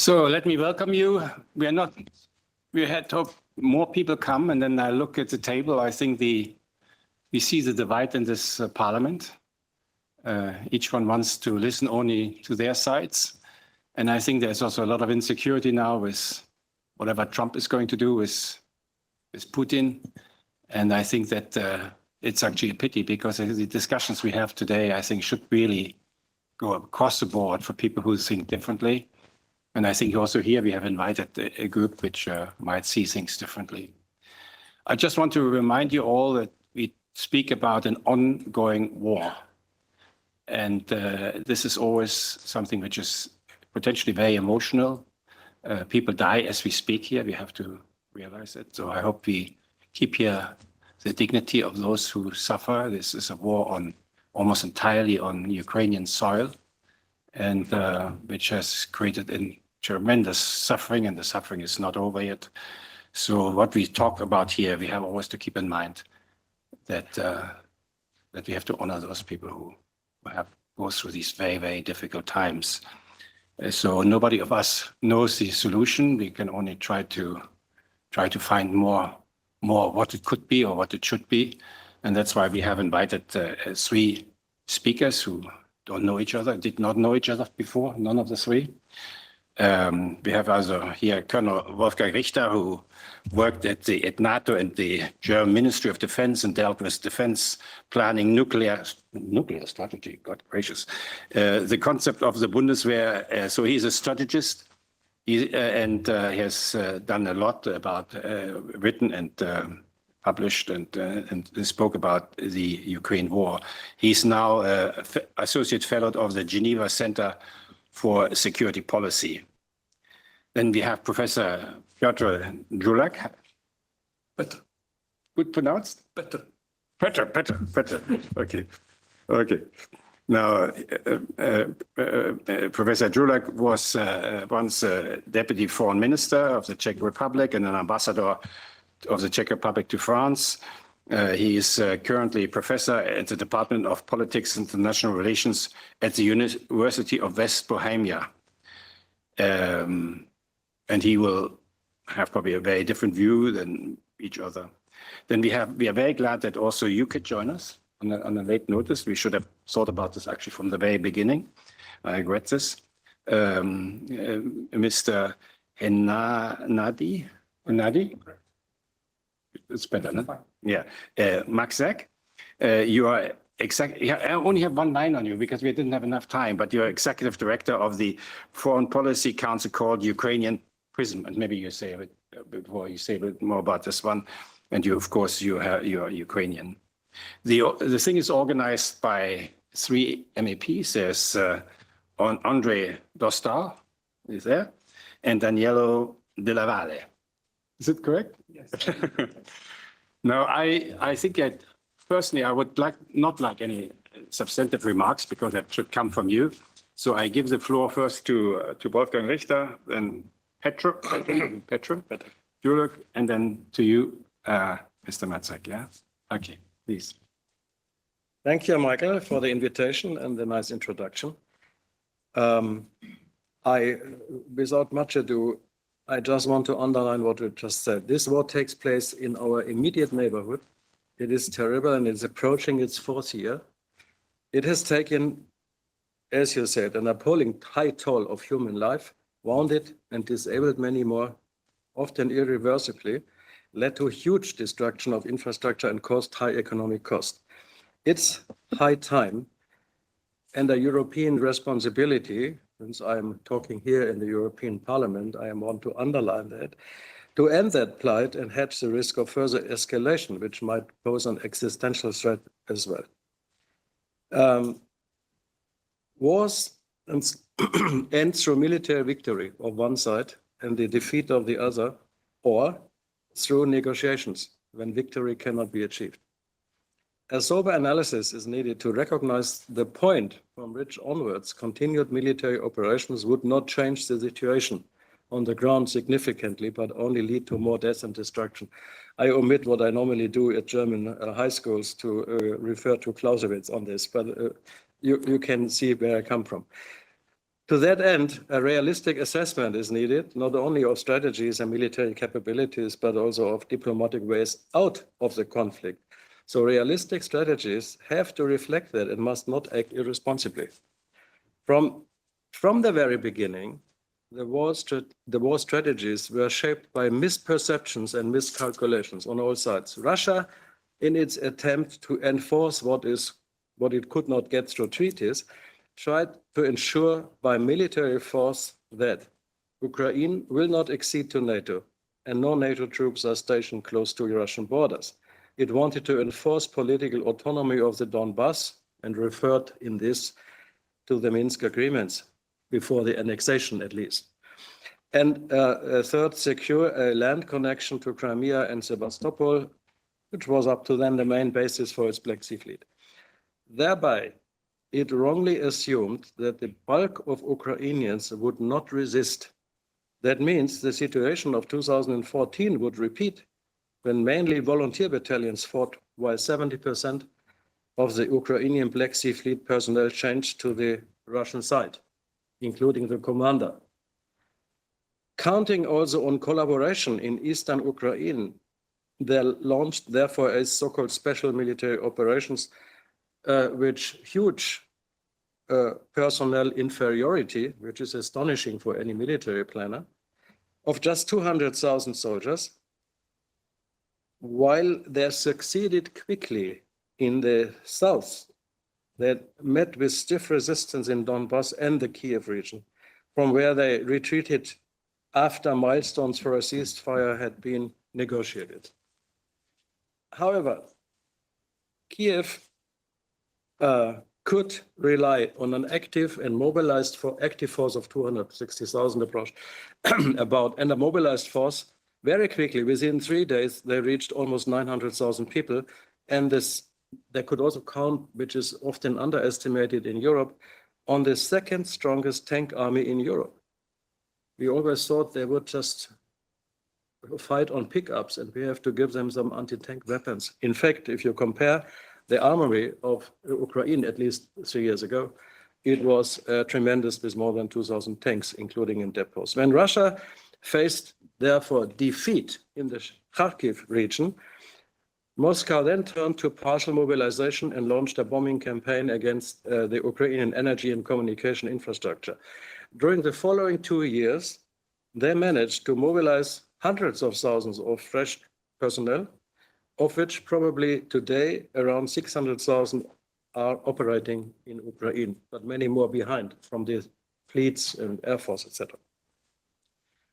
So let me welcome you. We had hoped more people come, and then I look at the table. I think we see the divide in this parliament. Each one wants to listen only to their sides. And I think there's also a lot of insecurity now with whatever Trump is going to do with Putin. And I think that it's actually a pity, because the discussions we have today, I think, should really go across the board for people who think differently. And I think also here we have invited a group which might see things differently. I just want to remind you all that we speak about an ongoing war. And this is always something which is potentially very emotional. People die as we speak here. We have to realize it. So I hope we keep here the dignity of those who suffer. This is a war almost entirely on Ukrainian soil, and which has created a tremendous suffering, and the suffering is not over yet. So what we talk about here, we have always to keep in mind that we have to honor those people who go through these very, very difficult times. So nobody of us knows the solution. We can only try to find more what it could be or what it should be. And that's why we have invited 3 speakers who don't know each other, did not know each other before, none of the 3. We have also here Colonel Wolfgang Richter, who worked at NATO and the German Ministry of Defense and dealt with defense planning, nuclear strategy, God gracious, the concept of the Bundeswehr. So he's a strategist, and he has done a lot about, written and published and spoke about the Ukraine war. He's now Associate Fellow of the Geneva Center for Security Policy. Then we have Professor Piotr Julak. Better. Good pronounced? Better. Okay. Now, Professor Julak was once Deputy Foreign Minister of the Czech Republic and an ambassador of the Czech Republic to France. He is currently professor at the Department of Politics and International Relations at the University of West Bohemia. And he will have probably a very different view than each other. Then we are very glad that also you could join us on a late notice. We should have thought about this actually from the very beginning. I regret this. Mr. Hennadi? It's better, no? Yeah. Max Zak, you are I only have one line on you because we didn't have enough time, but you're executive director of the Foreign Policy Council called Ukrainian Prism. And maybe you say a bit before you say a bit more about this one. And you, of course, you are Ukrainian. The thing is organized by 3 MEPs. There's André Dostal, is there, and Danielo Della Valle. Is it correct? Yes. Now, I think that personally, I would not like any substantive remarks, because that should come from you. So I give the floor first to Wolfgang Richter, then Petr Julak, and then to you, Mr. Matzak. Yeah. Okay, please. Thank you, Michael, for the invitation and the nice introduction. Without much ado, I just want to underline what you just said. This war takes place in our immediate neighborhood. It is terrible, and it's approaching its 4th year. It has taken, as you said, an appalling high toll of human life, wounded and disabled many more, often irreversibly, led to huge destruction of infrastructure and caused high economic cost. It's high time and a European responsibility, since I'm talking here in the European Parliament, I want to underline that, to end that plight and hedge the risk of further escalation, which might pose an existential threat as well. Wars end through military victory of one side and the defeat of the other, or through negotiations when victory cannot be achieved. A sober analysis is needed to recognize the point from which onwards continued military operations would not change the situation on the ground significantly, but only lead to more death and destruction. I omit what I normally do at German high schools to refer to Clausewitz on this, but you can see where I come from. To that end, a realistic assessment is needed, not only of strategies and military capabilities, but also of diplomatic ways out of the conflict. So realistic strategies have to reflect that and must not act irresponsibly. From the very beginning, the war strategies were shaped by misperceptions and miscalculations on all sides. Russia, in its attempt to enforce what it could not get through treaties, tried to ensure by military force that Ukraine will not accede to NATO and no NATO troops are stationed close to Russian borders. It wanted to enforce political autonomy of the Donbass and referred in this to the Minsk agreements before the annexation at least. And third, secure a land connection to Crimea and Sevastopol, which was up to then the main basis for its Black Sea Fleet. Thereby, it wrongly assumed that the bulk of Ukrainians would not resist. That means the situation of 2014 would repeat when mainly volunteer battalions fought while 70% of the Ukrainian Black Sea Fleet personnel changed to the Russian side, including the commander. Counting also on collaboration in eastern Ukraine, they launched therefore a so-called special military operations, which huge personnel inferiority, which is astonishing for any military planner, of just 200,000 soldiers, while they succeeded quickly in the south, they met with stiff resistance in Donbass and the Kiev region, from where they retreated after milestones for a ceasefire had been negotiated. However, Kiev could rely on an active and mobilized active force of 260,000 approach, and a mobilized force. Very quickly, within 3 days, they reached almost 900,000 people. And they could also count, which is often underestimated in Europe, on the second strongest tank army in Europe. We always thought they would just fight on pickups and we have to give them some anti-tank weapons. In fact, if you compare the armory of Ukraine, at least 3 years ago, it was tremendous with more than 2,000 tanks, including in depots. When Russia faced, therefore, defeat in the Kharkiv region, Moscow then turned to partial mobilization and launched a bombing campaign against the Ukrainian energy and communication infrastructure. During the following 2 years, they managed to mobilize hundreds of thousands of fresh personnel, of which probably today around 600,000 are operating in Ukraine, but many more behind from the fleets and air force, etc.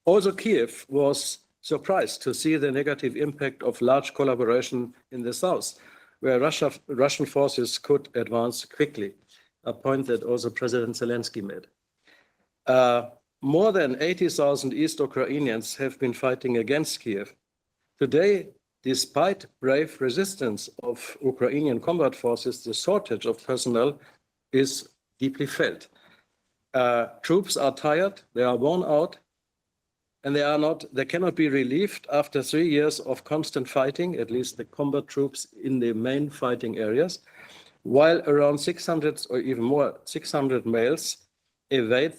Also, Kiev was surprised to see the negative impact of large collaboration in the south, where Russian forces could advance quickly, a point that also President Zelensky made. More than 80,000 East Ukrainians have been fighting against Kiev. Today, despite brave resistance of Ukrainian combat forces, the shortage of personnel is deeply felt. Troops are tired, they are worn out, and they cannot be relieved after 3 years of constant fighting, at least the combat troops in the main fighting areas, while around 600 or even more, 600 males evade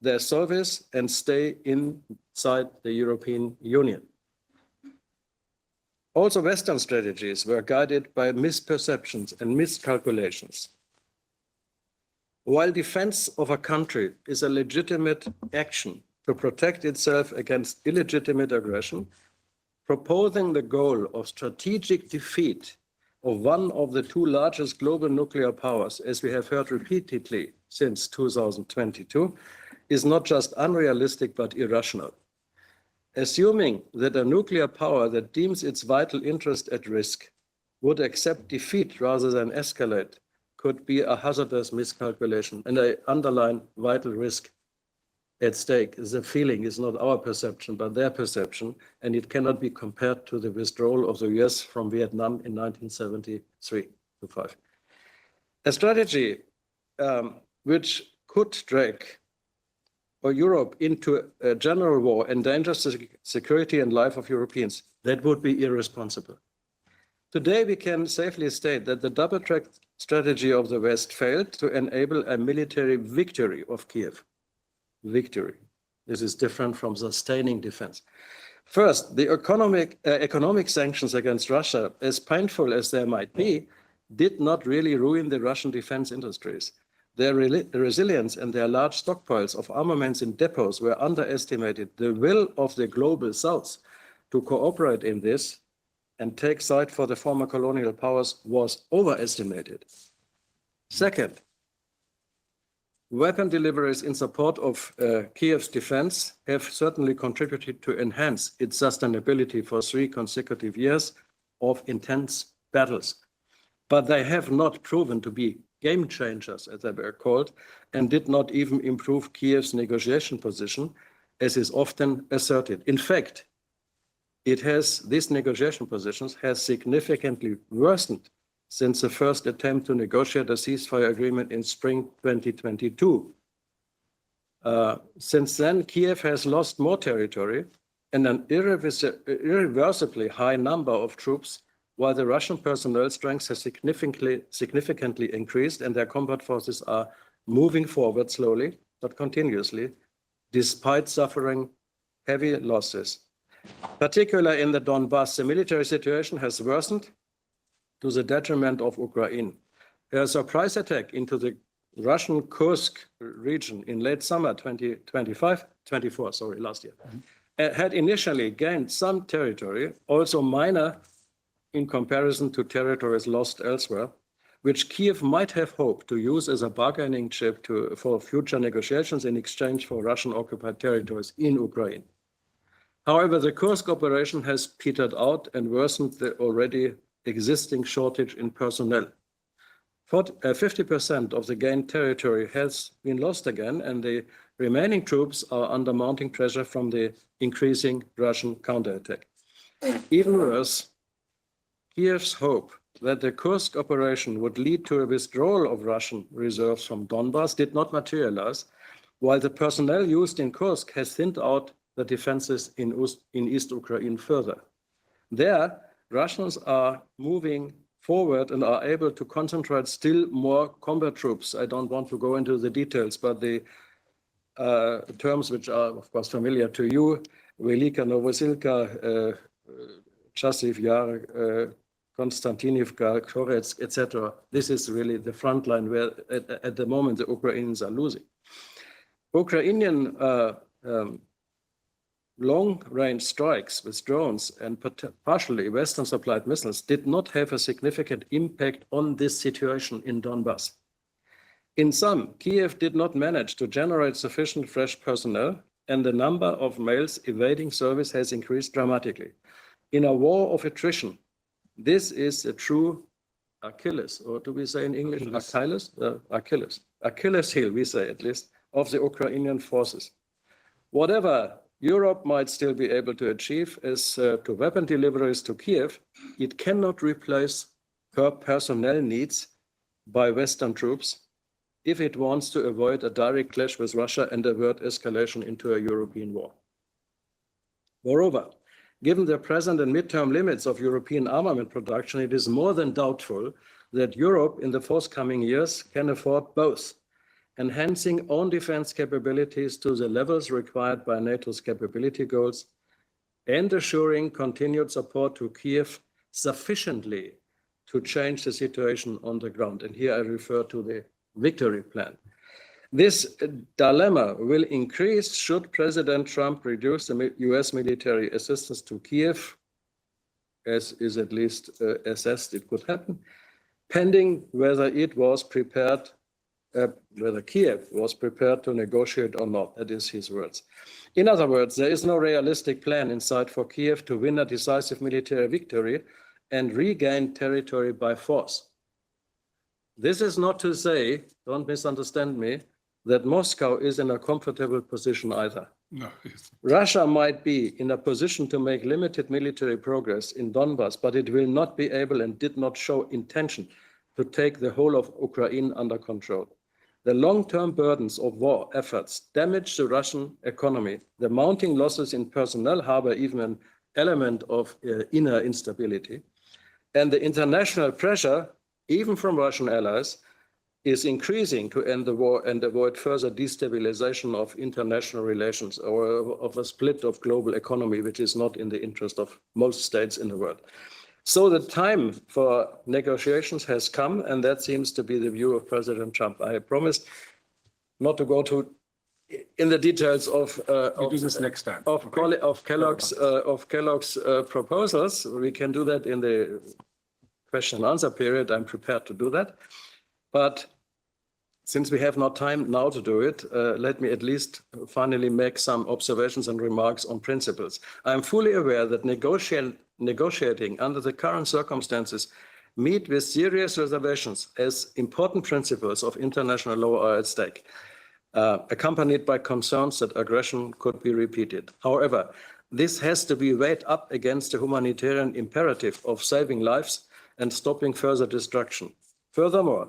their service and stay inside the European Union. Also, Western strategies were guided by misperceptions and miscalculations. While defense of a country is a legitimate action to protect itself against illegitimate aggression, proposing the goal of strategic defeat of one of the two largest global nuclear powers, as we have heard repeatedly since 2022, is not just unrealistic but irrational. Assuming that a nuclear power that deems its vital interest at risk would accept defeat rather than escalate could be a hazardous miscalculation. And I underline vital risk at stake. The feeling is not our perception, but their perception, and it cannot be compared to the withdrawal of the US from Vietnam in 1973 to 5. A strategy which could drag Europe into a general war, endanger security and life of Europeans, that would be irresponsible. Today, we can safely state that the double-track strategy of the West failed to enable a military victory of Kiev. Victory. This is different from sustaining defense. First, the economic sanctions against Russia, as painful as they might be, did not really ruin the Russian defense industries. Their resilience and their large stockpiles of armaments in depots were underestimated. The will of the global South to cooperate in this and take side for the former colonial powers was overestimated. Second, weapon deliveries in support of Kiev's defense have certainly contributed to enhance its sustainability for 3 consecutive years of intense battles. But they have not proven to be game changers, as they were called, and did not even improve Kiev's negotiation position, as is often asserted. In fact, these negotiation positions has significantly worsened since the first attempt to negotiate a ceasefire agreement in spring 2022. Since then, Kiev has lost more territory and an irreversibly high number of troops, while the Russian personnel strength has significantly increased and their combat forces are moving forward slowly but continuously, despite suffering heavy losses. Particularly in the Donbass, the military situation has worsened to the detriment of Ukraine. A surprise attack into the Russian Kursk region in late summer 2024, last year, had initially gained some territory, also minor in comparison to territories lost elsewhere, which Kiev might have hoped to use as a bargaining chip for future negotiations in exchange for Russian-occupied territories in Ukraine. However, the Kursk operation has petered out and worsened the already existing shortage in personnel. 50% of the gained territory has been lost again, and the remaining troops are under mounting pressure from the increasing Russian counterattack. Even worse, Kiev's hope that the Kursk operation would lead to a withdrawal of Russian reserves from Donbass did not materialize, while the personnel used in Kursk has thinned out the defenses in East Ukraine further. There, Russians are moving forward and are able to concentrate still more combat troops. I don't want to go into the details, but the terms which are, of course, familiar to you, Velika Novosilka, Chasiv Yar, Konstantinivka, Korets, etc. This is really the front line where at the moment the Ukrainians are losing. Ukrainian long-range strikes with drones and partially Western-supplied missiles did not have a significant impact on this situation in Donbass. In sum, Kiev did not manage to generate sufficient fresh personnel, and the number of males evading service has increased dramatically. In a war of attrition, this is a true Achilles, or do we say in English Achilles? Achilles heel, we say at least, of the Ukrainian forces. Whatever Europe might still be able to achieve as to weapon deliveries to Kiev, it cannot replace her personnel needs by Western troops if it wants to avoid a direct clash with Russia and avert escalation into a European war. Moreover, given the present and midterm limits of European armament production, it is more than doubtful that Europe in the forthcoming years can afford both enhancing own defense capabilities to the levels required by NATO's capability goals and assuring continued support to Kiev sufficiently to change the situation on the ground. And here I refer to the victory plan. This dilemma will increase should President Trump reduce the US military assistance to Kiev, as is at least assessed it could happen, pending whether Kiev was prepared to negotiate or not. That is his words. In other words, there is no realistic plan in sight for Kiev to win a decisive military victory and regain territory by force. This is not to say, don't misunderstand me, that Moscow is in a comfortable position either. No, Russia might be in a position to make limited military progress in Donbass, but it will not be able and did not show intention to take the whole of Ukraine under control. The long-term burdens of war efforts damage the Russian economy. The mounting losses in personnel harbor even an element of inner instability. And the international pressure even from Russian allies, is increasing to end the war and avoid further destabilization of international relations or of a split of global economy, which is not in the interest of most states in the world. So the time for negotiations has come, and that seems to be the view of President Trump. I promised not to go in the details of We'll do this next time. of Kellogg's proposals. We can do that in the question and answer period. I'm prepared to do that. But since we have not time now to do it, let me at least finally make some observations and remarks on principles. I'm fully aware that negotiating under the current circumstances meet with serious reservations as important principles of international law are at stake, accompanied by concerns that aggression could be repeated. However, this has to be weighed up against the humanitarian imperative of saving lives and stopping further destruction. Furthermore,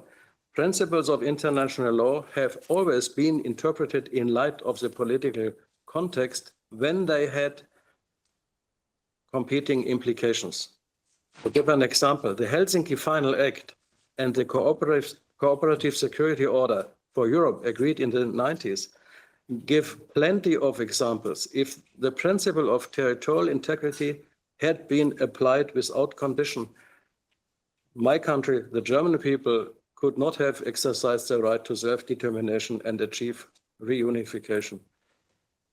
principles of international law have always been interpreted in light of the political context when they had competing implications. To give an example, the Helsinki Final Act and the Cooperative Security Order for Europe agreed in the 90s give plenty of examples. If the principle of territorial integrity had been applied without condition, my country, the German people, could not have exercised their right to self-determination and achieve reunification.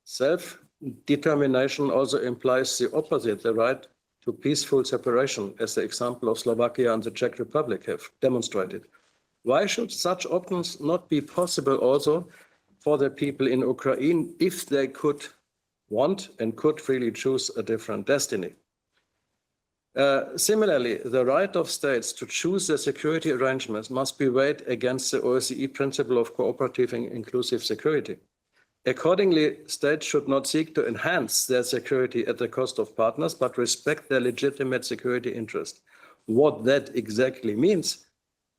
Self-determination also implies the opposite, the right to peaceful separation, as the example of Slovakia and the Czech Republic have demonstrated. Why should such options not be possible also for the people in Ukraine if they could want and could freely choose a different destiny? Similarly, the right of states to choose their security arrangements must be weighed against the OSCE principle of cooperative and inclusive security. Accordingly, states should not seek to enhance their security at the cost of partners, but respect their legitimate security interest. What that exactly means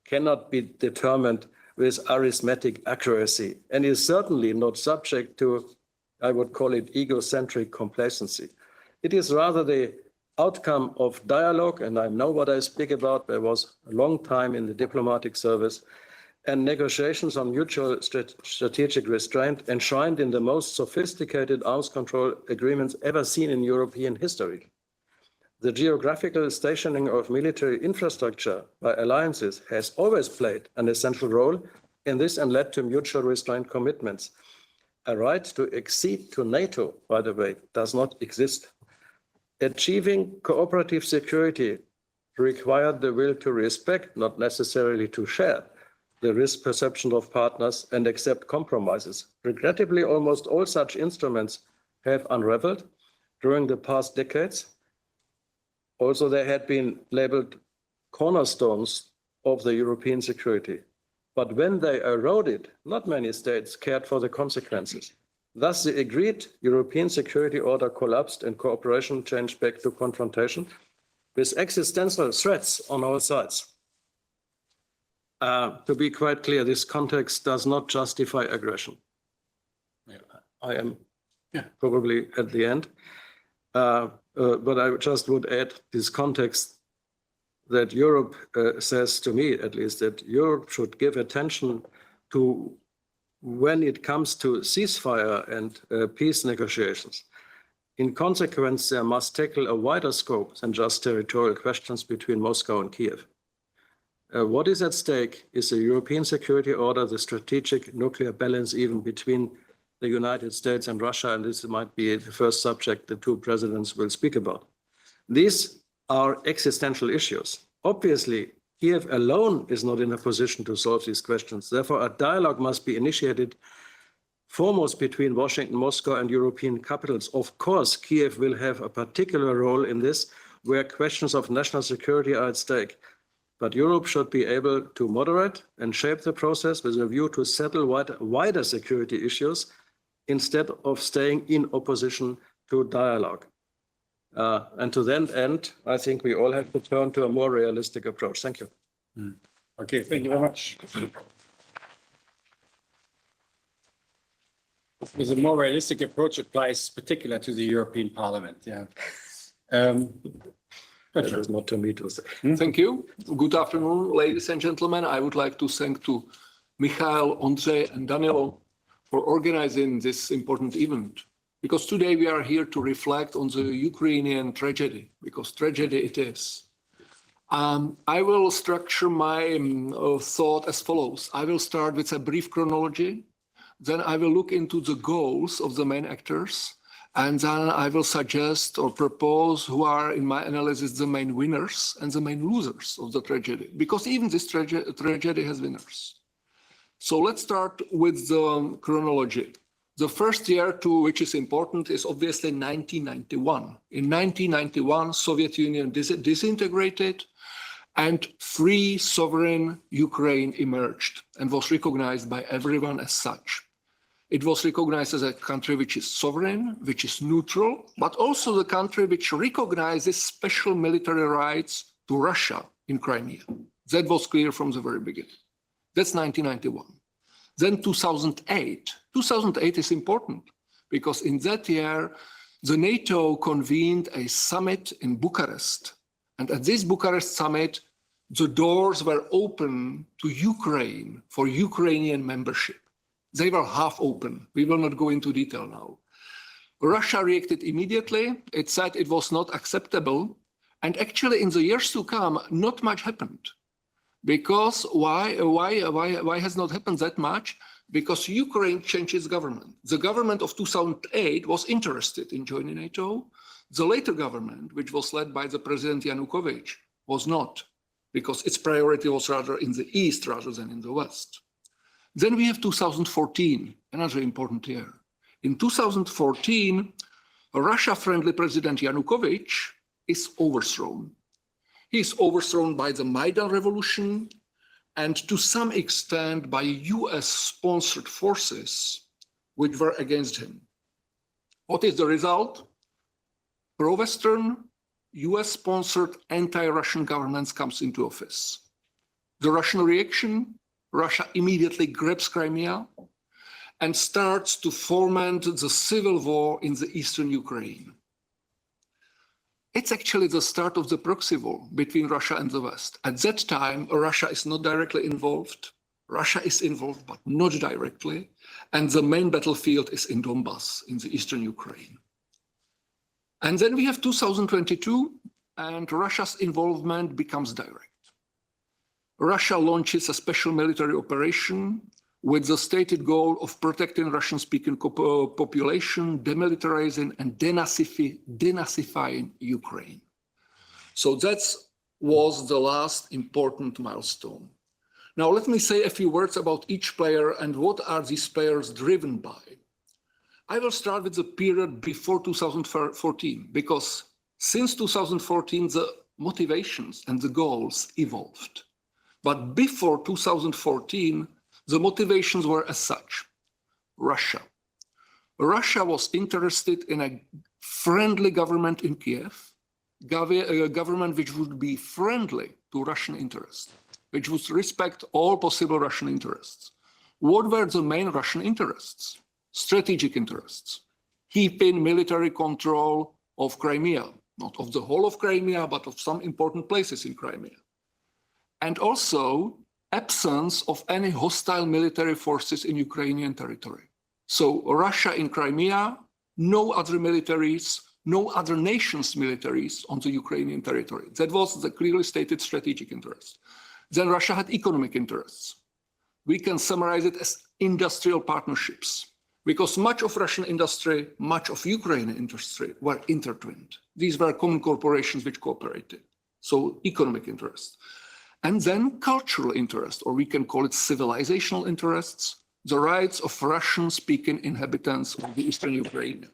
cannot be determined with arithmetic accuracy and is certainly not subject to, I would call it, egocentric complacency. It is rather the outcome of dialogue, and I know what I speak about. There was a long time in the diplomatic service, and negotiations on mutual strategic restraint enshrined in the most sophisticated arms control agreements ever seen in European history. The geographical stationing of military infrastructure by alliances has always played an essential role in this and led to mutual restraint commitments. A right to accede to NATO, by the way, does not exist. Achieving cooperative security required the will to respect, not necessarily to share, the risk perception of partners and accept compromises. Regrettably, almost all such instruments have unraveled during the past decades. Also, they had been labeled cornerstones of the European security. But when they eroded, not many states cared for the consequences. Thus, the agreed European security order collapsed and cooperation changed back to confrontation with existential threats on all sides. To be quite clear, this context does not justify aggression. I am probably at the end. But I just would add this context that Europe says to me, at least, that Europe should give attention to when it comes to ceasefire and peace negotiations. In consequence, they must tackle a wider scope than just territorial questions between Moscow and Kiev. What is at stake is a European security order, the strategic nuclear balance even between the United States and Russia, and this might be the first subject the two presidents will speak about. These are existential issues. Obviously, Kiev alone is not in a position to solve these questions. Therefore, a dialogue must be initiated foremost between Washington, Moscow, and European capitals. Of course, Kiev will have a particular role in this, where questions of national security are at stake. But Europe should be able to moderate and shape the process with a view to settle wider security issues instead of staying in opposition to dialogue. And to that end, I think we all have to turn to a more realistic approach. Thank you. Okay, thank you very much. With a more realistic approach applies particular to the European Parliament. Yeah. That is not to me to say. Thank you. Good afternoon, ladies and gentlemen. I would like to thank to Michael, Ondřej, and Danilo for organizing this important event. Because today we are here to reflect on the Ukrainian tragedy, because tragedy it is. I will structure my thought as follows. I will start with a brief chronology. Then I will look into the goals of the main actors. And then I will suggest or propose who are, in my analysis, the main winners and the main losers of the tragedy, because even this tragedy has winners. So let's start with the chronology. The first year to which is important is obviously 1991. In 1991, Soviet Union disintegrated and free sovereign Ukraine emerged and was recognized by everyone as such. It was recognized as a country which is sovereign, which is neutral, but also the country which recognizes special military rights to Russia in Crimea. That was clear from the very beginning. That's 1991. Then 2008. 2008 is important because in that year, the NATO convened a summit in Bucharest. And at this Bucharest summit, the doors were open to Ukraine for Ukrainian membership. They were half open. We will not go into detail now. Russia reacted immediately. It said it was not acceptable. And actually, in the years to come, not much happened. Because why has not happened that much? Because Ukraine changed its government. The government of 2008 was interested in joining NATO. The later government, which was led by the President Yanukovych, was not, because its priority was rather in the East rather than in the West. Then we have 2014, another important year. In 2014, a Russia-friendly President Yanukovych is overthrown. He is overthrown by the Maidan Revolution and to some extent by US-sponsored forces which were against him. What is the result? Pro-Western, US-sponsored anti-Russian governments comes into office. The Russian reaction, Russia immediately grabs Crimea and starts to foment the civil war in the eastern Ukraine. It's actually the start of the proxy war between Russia and the West. At that time, Russia is not directly involved. Russia is involved, but not directly. And the main battlefield is in Donbass, in the eastern Ukraine. And then we have 2022, and Russia's involvement becomes direct. Russia launches a special military operation with the stated goal of protecting Russian-speaking population, demilitarizing and denazifying Ukraine. So that was the last important milestone. Now let me say a few words about each player and what are these players driven by. I will start with the period before 2014, because since 2014, the motivations and the goals evolved. But before 2014, the motivations were as such. Russia. Russia was interested in a friendly government in Kiev, a government which would be friendly to Russian interests, which would respect all possible Russian interests. What were the main Russian interests? Strategic interests. Keeping military control of Crimea, not of the whole of Crimea, but of some important places in Crimea. And also absence of any hostile military forces in Ukrainian territory. So Russia in Crimea, no other militaries, no other nations' militaries on the Ukrainian territory. That was the clearly stated strategic interest. Then Russia had economic interests. We can summarize it as industrial partnerships, because much of Russian industry, much of Ukrainian industry were intertwined. These were common corporations which cooperated. So economic interests. And then cultural interest, or we can call it civilizational interests, the rights of Russian-speaking inhabitants of the eastern Ukraine.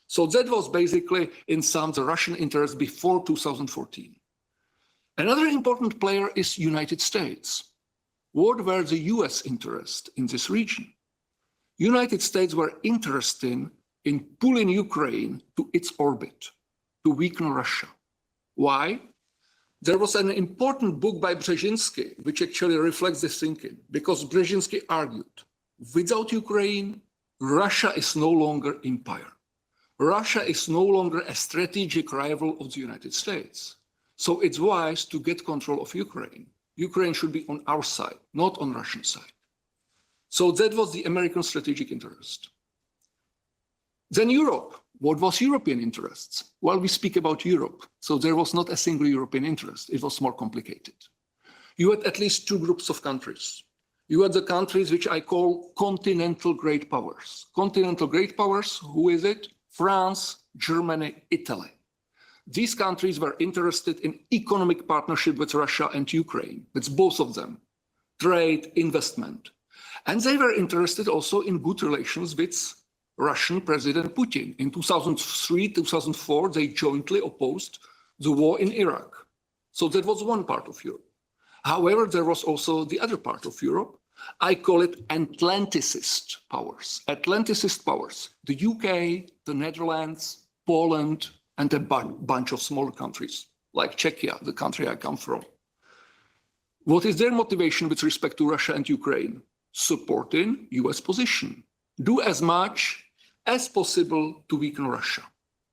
So that was basically, in sum, the Russian interest before 2014. Another important player is United States. What were the US interests in this region? United States were interested in pulling Ukraine to its orbit, to weaken Russia. Why? There was an important book by Brzezinski, which actually reflects this thinking, because Brzezinski argued, without Ukraine, Russia is no longer empire. Russia is no longer a strategic rival of the United States. So it's wise to get control of Ukraine. Ukraine should be on our side, not on Russian side. So that was the American strategic interest. Then Europe. What was European interests? Well, we speak about Europe. So there was not a single European interest. It was more complicated. You had at least two groups of countries. You had the countries which I call continental great powers. Continental great powers, who is it? France, Germany, Italy. These countries were interested in economic partnership with Russia and Ukraine. It's both of them. Trade, investment. And they were interested also in good relations with Russian President Putin. In 2003, 2004, they jointly opposed the war in Iraq. So that was one part of Europe. However, there was also the other part of Europe. I call it Atlanticist powers. Atlanticist powers. The UK, the Netherlands, Poland, and a bunch of smaller countries, like Czechia, the country I come from. What is their motivation with respect to Russia and Ukraine? Supporting US position. Do as much as possible to weaken Russia.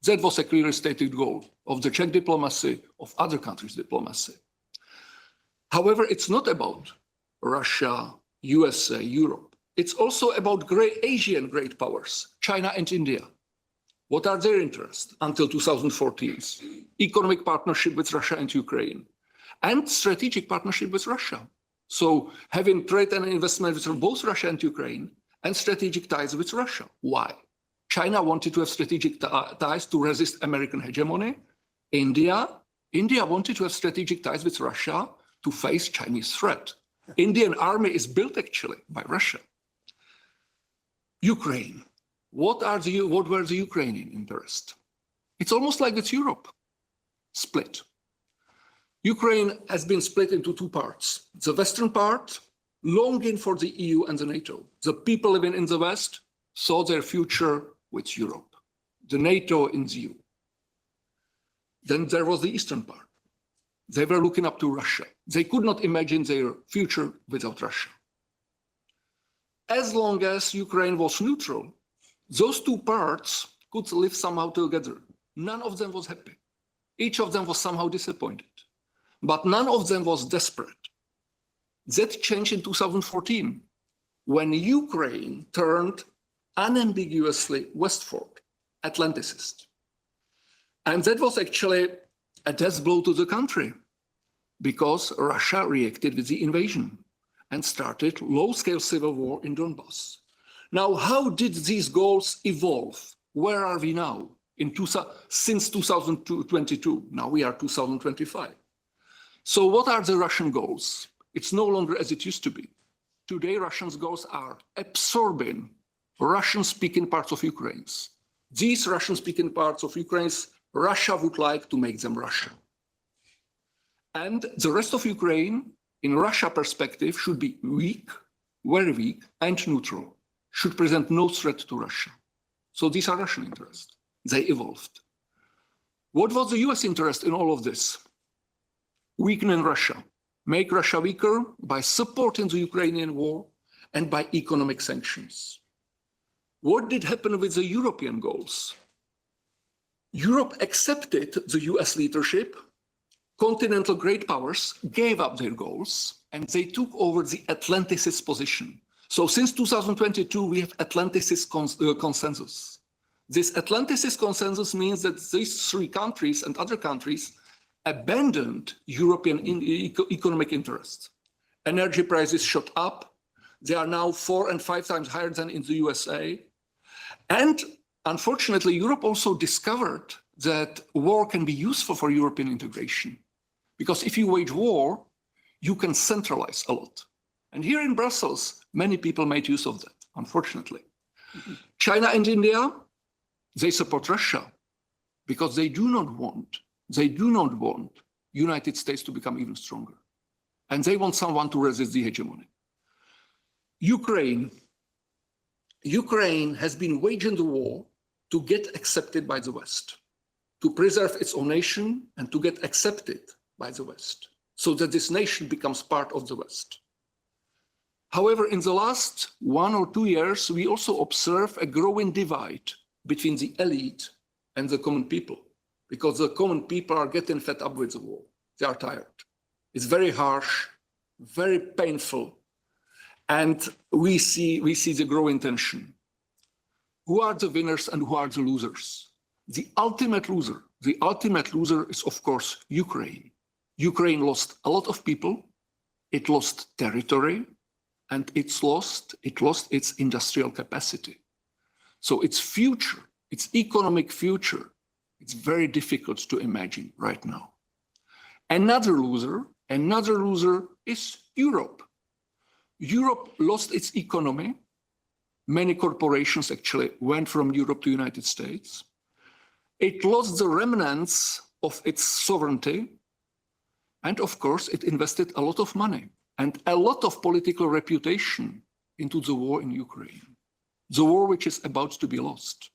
That was a clearly stated goal of the Czech diplomacy, of other countries' diplomacy. However, it's not about Russia, USA, Europe. It's also about Asian great powers, China and India. What are their interests until 2014? Economic partnership with Russia and Ukraine, and strategic partnership with Russia. So having trade and investment with both Russia and Ukraine, and strategic ties with Russia. Why? China wanted to have strategic ties to resist American hegemony. India wanted to have strategic ties with Russia to face Chinese threat. Indian army is built actually by Russia. Ukraine. What were the Ukrainian interests? It's almost like it's Europe, split. Ukraine has been split into two parts. The western part, longing for the EU and the NATO. The people living in the West saw their future with Europe, the NATO in view. Then there was the eastern part. They were looking up to Russia. They could not imagine their future without Russia. As long as Ukraine was neutral, those two parts could live somehow together. None of them was happy. Each of them was somehow disappointed, but none of them was desperate. That changed in 2014, when Ukraine turned unambiguously westward, Atlanticist. And that was actually a death blow to the country, because Russia reacted with the invasion and started low-scale civil war in Donbass. Now, how did these goals evolve? Where are we now? Since 2022, now we are 2025. So what are the Russian goals? It's no longer as it used to be. Today, Russia's goals are absorbing Russian-speaking parts of Ukraine. These Russian-speaking parts of Ukraine, Russia would like to make them Russian. And the rest of Ukraine, in Russia perspective, should be weak, very weak, and neutral, should present no threat to Russia. So these are Russian interests. They evolved. What was the US interest in all of this? Weakening Russia, make Russia weaker by supporting the Ukrainian war and by economic sanctions. What did happen with the European goals? Europe accepted the US leadership. Continental great powers gave up their goals and they took over the Atlanticist position. So since 2022, we have Atlanticist consensus. This Atlanticist consensus means that these three countries and other countries abandoned European economic interests. Energy prices shot up. They are now 4 and 5 times higher than in the USA. And unfortunately, Europe also discovered that war can be useful for European integration. Because if you wage war, you can centralize a lot. And here in Brussels, many people made use of that, unfortunately. China and India, they support Russia because they do not want United States to become even stronger. And they want someone to resist the hegemony. Ukraine has been waging the war to get accepted by the West, to preserve its own nation and to get accepted by the West, so that this nation becomes part of the West. However, in the last 1 or 2 years, we also observe a growing divide between the elite and the common people, because the common people are getting fed up with the war. They are tired. It's very harsh, very painful. And we see the growing tension. Who are the winners and who are the losers? The ultimate loser is, of course, Ukraine. Ukraine lost a lot of people. It lost territory, and it lost its industrial capacity. So its future, its economic future, it's very difficult to imagine right now. Another loser is Europe. Europe lost its economy. Many corporations actually went from Europe to the United States. It lost the remnants of its sovereignty. And of course, it invested a lot of money and a lot of political reputation into the war in Ukraine, the war which is about to be lost.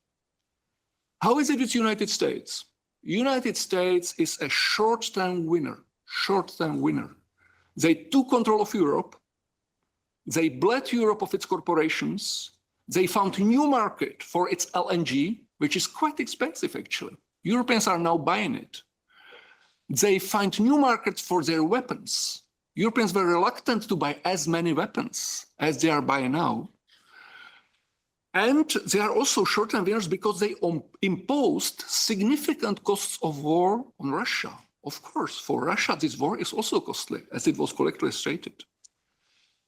How is it with the United States? United States is a short-term winner. They took control of Europe. They bled Europe of its corporations. They found a new market for its LNG, which is quite expensive, actually. Europeans are now buying it. They find new markets for their weapons. Europeans were reluctant to buy as many weapons as they are buying now. And they are also short-term winners because they imposed significant costs of war on Russia. Of course, for Russia, this war is also costly, as it was correctly stated.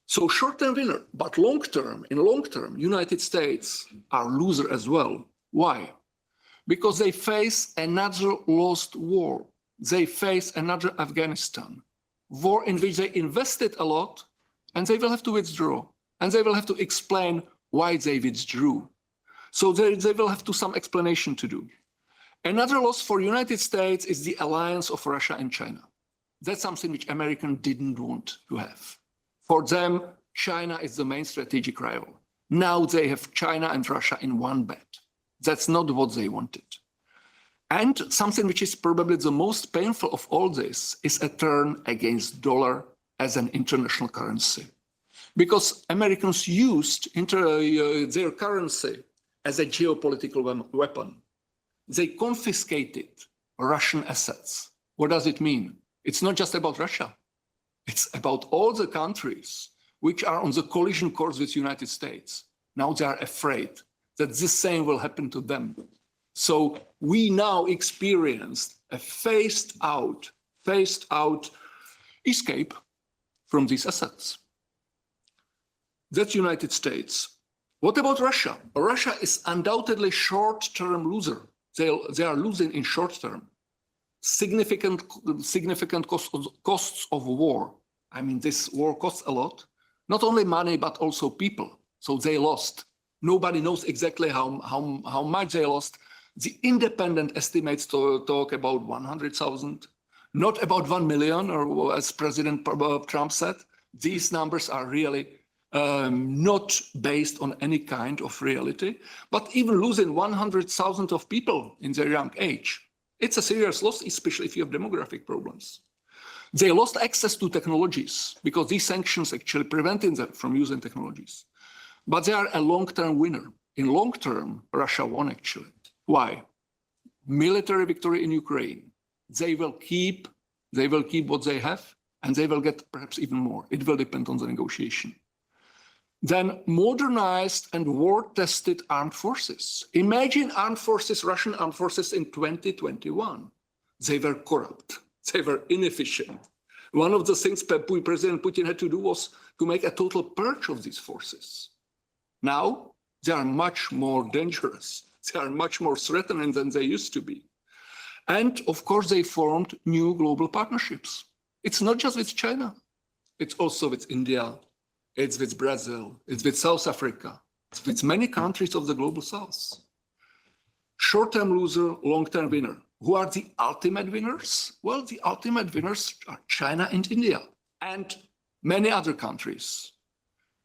So short-term winner, but in long term, United States are loser as well. Why? Because they face another lost war. They face another Afghanistan, war in which they invested a lot, and they will have to withdraw, and they will have to explain why they withdrew. So they will have some explanation to do. Another loss for United States is the alliance of Russia and China. That's something which Americans didn't want to have. For them, China is the main strategic rival. Now they have China and Russia in one bed. That's not what they wanted. And something which is probably the most painful of all this is a turn against dollar as an international currency. Because Americans used their currency as a geopolitical weapon. They confiscated Russian assets. What does it mean? It's not just about Russia. It's about all the countries which are on the collision course with the United States. Now they are afraid that the same will happen to them. So we now experienced a phased out escape from these assets. That's United States. What about Russia? Russia is undoubtedly short-term loser. They are losing in short term. Significant costs of war. I mean, this war costs a lot, not only money, but also people. So they lost. Nobody knows exactly how much they lost. The independent estimates talk about 100,000, not about 1 million, or as President Trump said. These numbers are really not based on any kind of reality, but even losing 100,000 of people in their young age, it's a serious loss, especially if you have demographic problems. They lost access to technologies because these sanctions actually prevented them from using technologies. But they are a long-term winner. In long term, Russia won actually. Why? Military victory in Ukraine. They will keep what they have, and they will get perhaps even more. It will depend on the negotiation. Then modernized and war-tested armed forces. Imagine armed forces, Russian armed forces in 2021. They were corrupt. They were inefficient. One of the things President Putin had to do was to make a total purge of these forces. Now, they are much more dangerous. They are much more threatening than they used to be. And of course, they formed new global partnerships. It's not just with China. It's also with India. It's with Brazil. It's with South Africa. It's with many countries of the global South. Short-term loser, long-term winner. Who are the ultimate winners? Well, the ultimate winners are China and India and many other countries.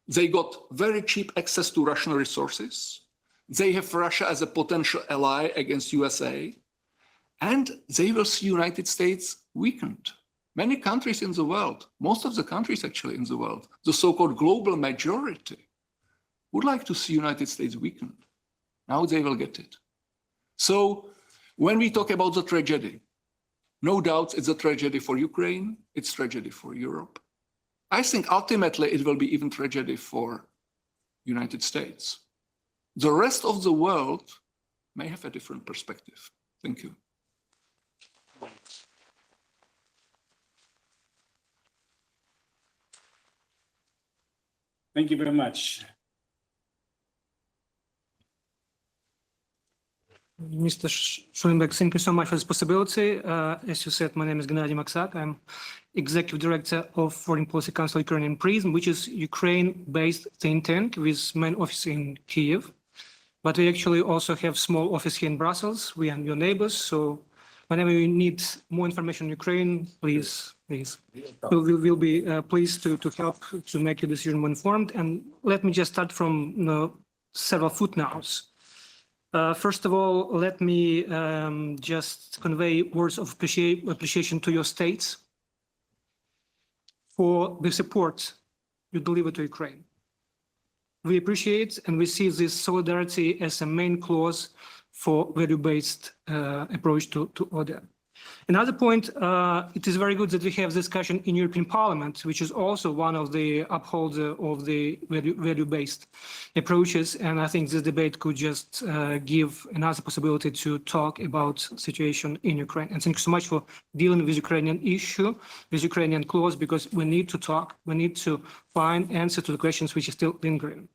They got very cheap access to Russian resources. They have Russia as a potential ally against USA, and they will see United States weakened. Many countries in the world, most of the countries actually in the world, the so-called global majority, would like to see United States weakened. Now they will get it. So when we talk about the tragedy, No doubt it's a tragedy for Ukraine, it's tragedy for Europe. I think ultimately it will be even tragedy for United States. The rest of the world may have a different perspective. Thank you. Thank you very much. Mr. Schulenburg, thank you so much for this possibility. As you said, my name is Gennady Maksak. I'm Executive Director of Foreign Policy Council Ukrainian Prism, which is Ukraine-based think tank with main office in Kyiv. But we actually also have small office here in Brussels. We are your neighbors, so whenever you need more information on Ukraine, please. We'll be pleased to help to make your decision more informed. And let me just start from several footnotes. First of all, let me just convey words of appreciation to your states for the support you deliver to Ukraine. We appreciate and we see this solidarity as a main clause for value-based approach to order. Another point, it is very good that we have discussion in European Parliament, which is also one of the upholder of the value-based approaches. And I think this debate could just give another possibility to talk about situation in Ukraine. And thank you so much for dealing with Ukrainian issue, with Ukrainian clause, because we need to talk, we need to find answer to the questions which are still lingering.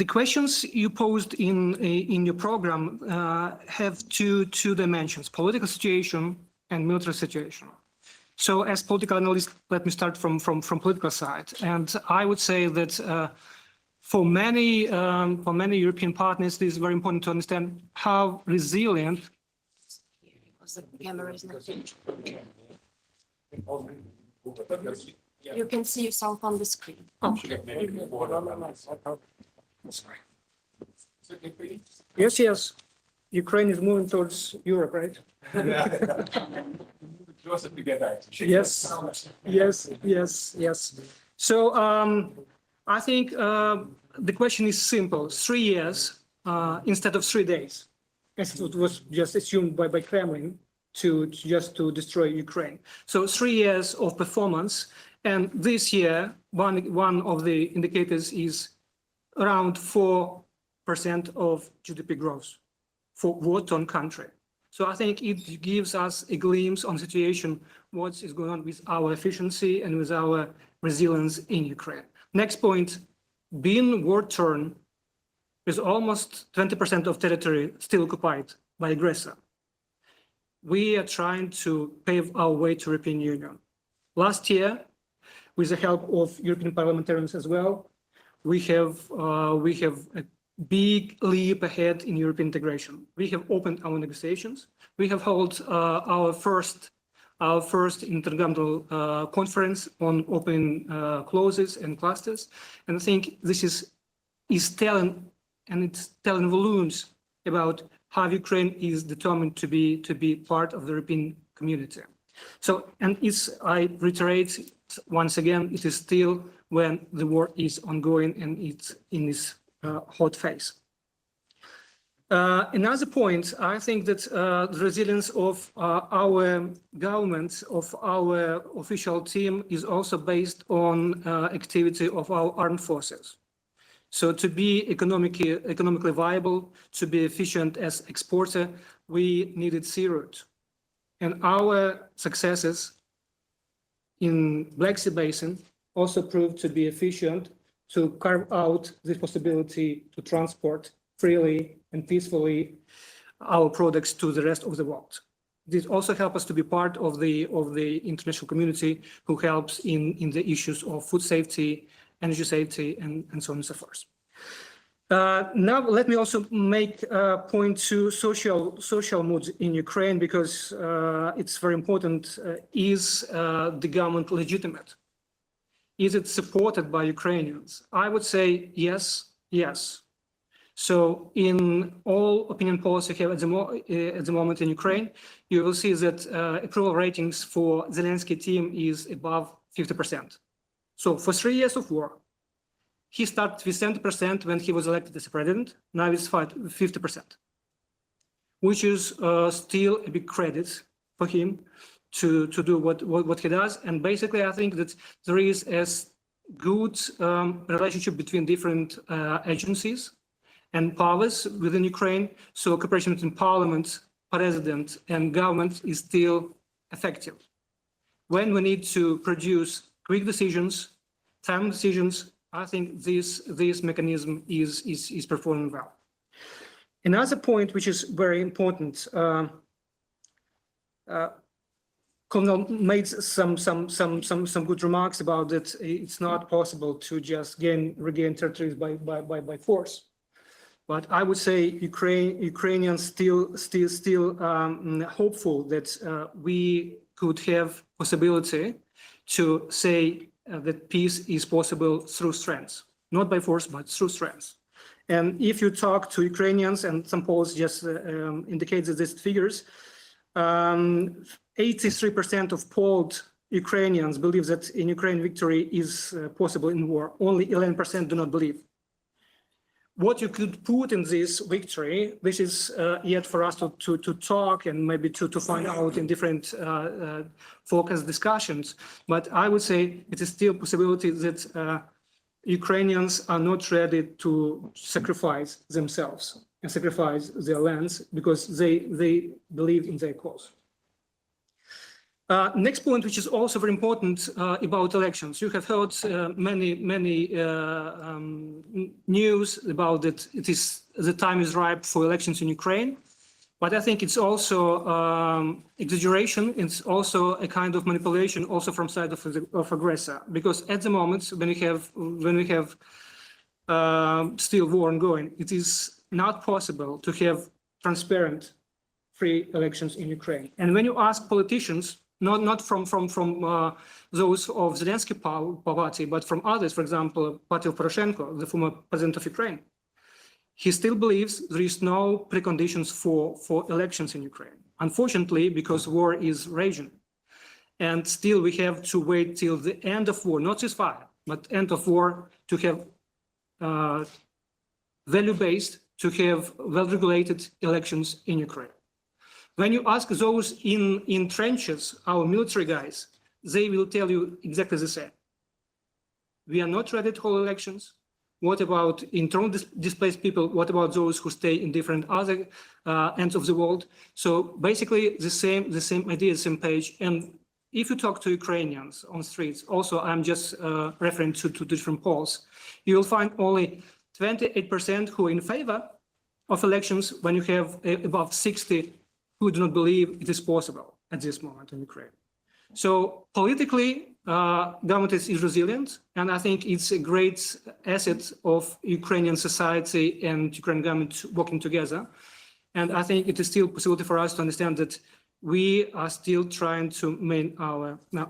The questions you posed in your program have two dimensions: political situation and military situation. So, as political analyst, let me start from political side. And I would say that for many European partners, it is very important to understand how resilient. The camera is not You can see yourself on the screen. Yes. Ukraine is moving towards Europe, right? Yes. So I think the question is simple: 3 years instead of 3 days, as it was just assumed by Kremlin to destroy Ukraine. So 3 years of performance. And this year, one of the indicators is around 4% of GDP growth for war-torn country. So I think it gives us a glimpse on situation, what is going on with our efficiency and with our resilience in Ukraine. Next point, being war-torn with almost 20% of territory still occupied by aggressor. We are trying to pave our way to European Union. Last year, with the help of European parliamentarians as well, we have a big leap ahead in European integration. We have opened our negotiations. We have held our first intergovernmental conference on open clauses and clusters, and I think this is telling volumes about how Ukraine is determined to be part of the European community. So, and I reiterate once again, it is still when the war is ongoing and it's in its hot phase. Another point, I think that the resilience of our government, of our official team, is also based on activity of our armed forces. So to be economically viable, to be efficient as exporter, we needed sea route. And our successes in Black Sea Basin also proved to be efficient to carve out this possibility to transport freely and peacefully our products to the rest of the world. This also helps us to be part of the international community who helps in the issues of food safety, energy safety, and so on and so forth. Now, let me also make a point to social moods in Ukraine, because it's very important. Is the government legitimate? Is it supported by Ukrainians? I would say yes. So in all opinion polls you have at the moment in Ukraine, you will see that approval ratings for Zelensky team is above 50%. So for 3 years of war, he started with 70% when he was elected as a president. Now it's 50%, which is still a big credit for him to do what he does. And basically, I think that there is a good relationship between different agencies and powers within Ukraine. So cooperation between parliament, president, and government is still effective. When we need to produce quick decisions, timely decisions, I think this mechanism is performing well. Another point which is very important, Colonel made some good remarks about that. It's not possible to just regain territories by force. But I would say Ukrainians still hopeful that we could have possibility to say that peace is possible through strength, not by force, but through strength. And if you talk to Ukrainians, and some polls just indicate that these figures, 83% of polled Ukrainians believe that in Ukraine victory is possible in war. Only 11% do not believe. What you could put in this victory, this is yet for us to talk and maybe to find out in different focused discussions. But I would say it is still a possibility that Ukrainians are not ready to sacrifice themselves and sacrifice their lands because they believe in their cause. Next point, which is also very important about elections. You have heard many news about that the time is ripe for elections in Ukraine, but I think it's also exaggeration. It's also a kind of manipulation also from side of aggressor, because at the moment when we have still war ongoing, it is not possible to have transparent, free elections in Ukraine. And when you ask politicians, not from those of Zelensky party, but from others, for example, party of Poroshenko, the former president of Ukraine, he still believes there is no preconditions for elections in Ukraine. Unfortunately, because war is raging. And still we have to wait till the end of war, not ceasefire, but end of war, to have value-based, to have well-regulated elections in Ukraine. When you ask those in trenches, our military guys, they will tell you exactly the same. We are not ready to hold elections. What about internally displaced people? What about those who stay in different other ends of the world? So basically the same idea, the same page. And if you talk to Ukrainians on streets, also I'm just referring to different polls, you will find only 28% who are in favor of elections when you have above 60 who do not believe it is possible at this moment in Ukraine. So politically, government is resilient, and I think it's a great asset of Ukrainian society and Ukrainian government working together. And I think it is still a possibility for us to understand that we are still trying to maintain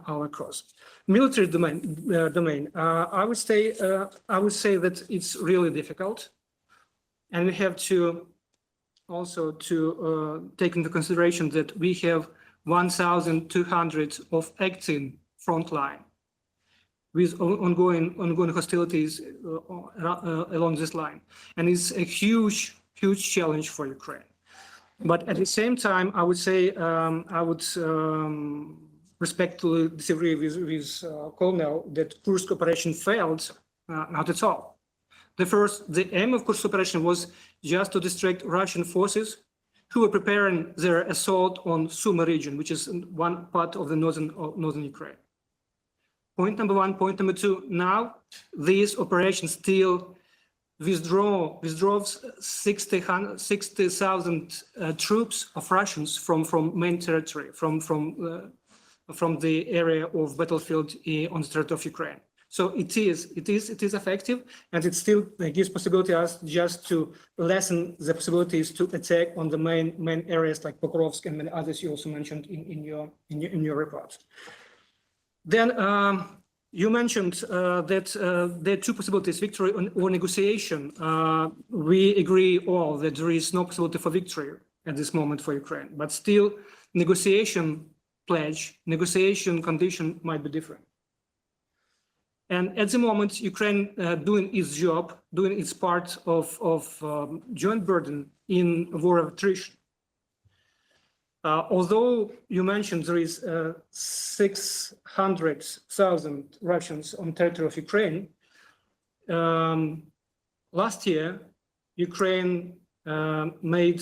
our cause. Military domain. I would say that it's really difficult, and we have to also take into consideration that we have 1,200 of acting frontline with ongoing hostilities along this line, and it's a huge challenge for Ukraine. But at the same time, I would say I would respectfully disagree with Colonel that Kursk operation failed. Not at all. The aim of Kursk operation was just to distract Russian forces who were preparing their assault on Sumy region, which is one part of the northern Ukraine. Point number one. Point number two, now this operation still withdraws 60,000 troops of Russians from main territory, from the area of battlefield on the territory of Ukraine. So it is effective, and it still gives possibility us just to lessen the possibilities to attack on the main areas like Pokrovsk and many others you also mentioned in your report. Then you mentioned that there are two possibilities: victory or negotiation. We agree all that there is no possibility for victory at this moment for Ukraine, but still negotiation pledge, negotiation condition might be different. And at the moment, Ukraine doing its job, doing its part of joint burden in war of attrition. Although you mentioned there is 600,000 Russians on territory of Ukraine, last year, Ukraine made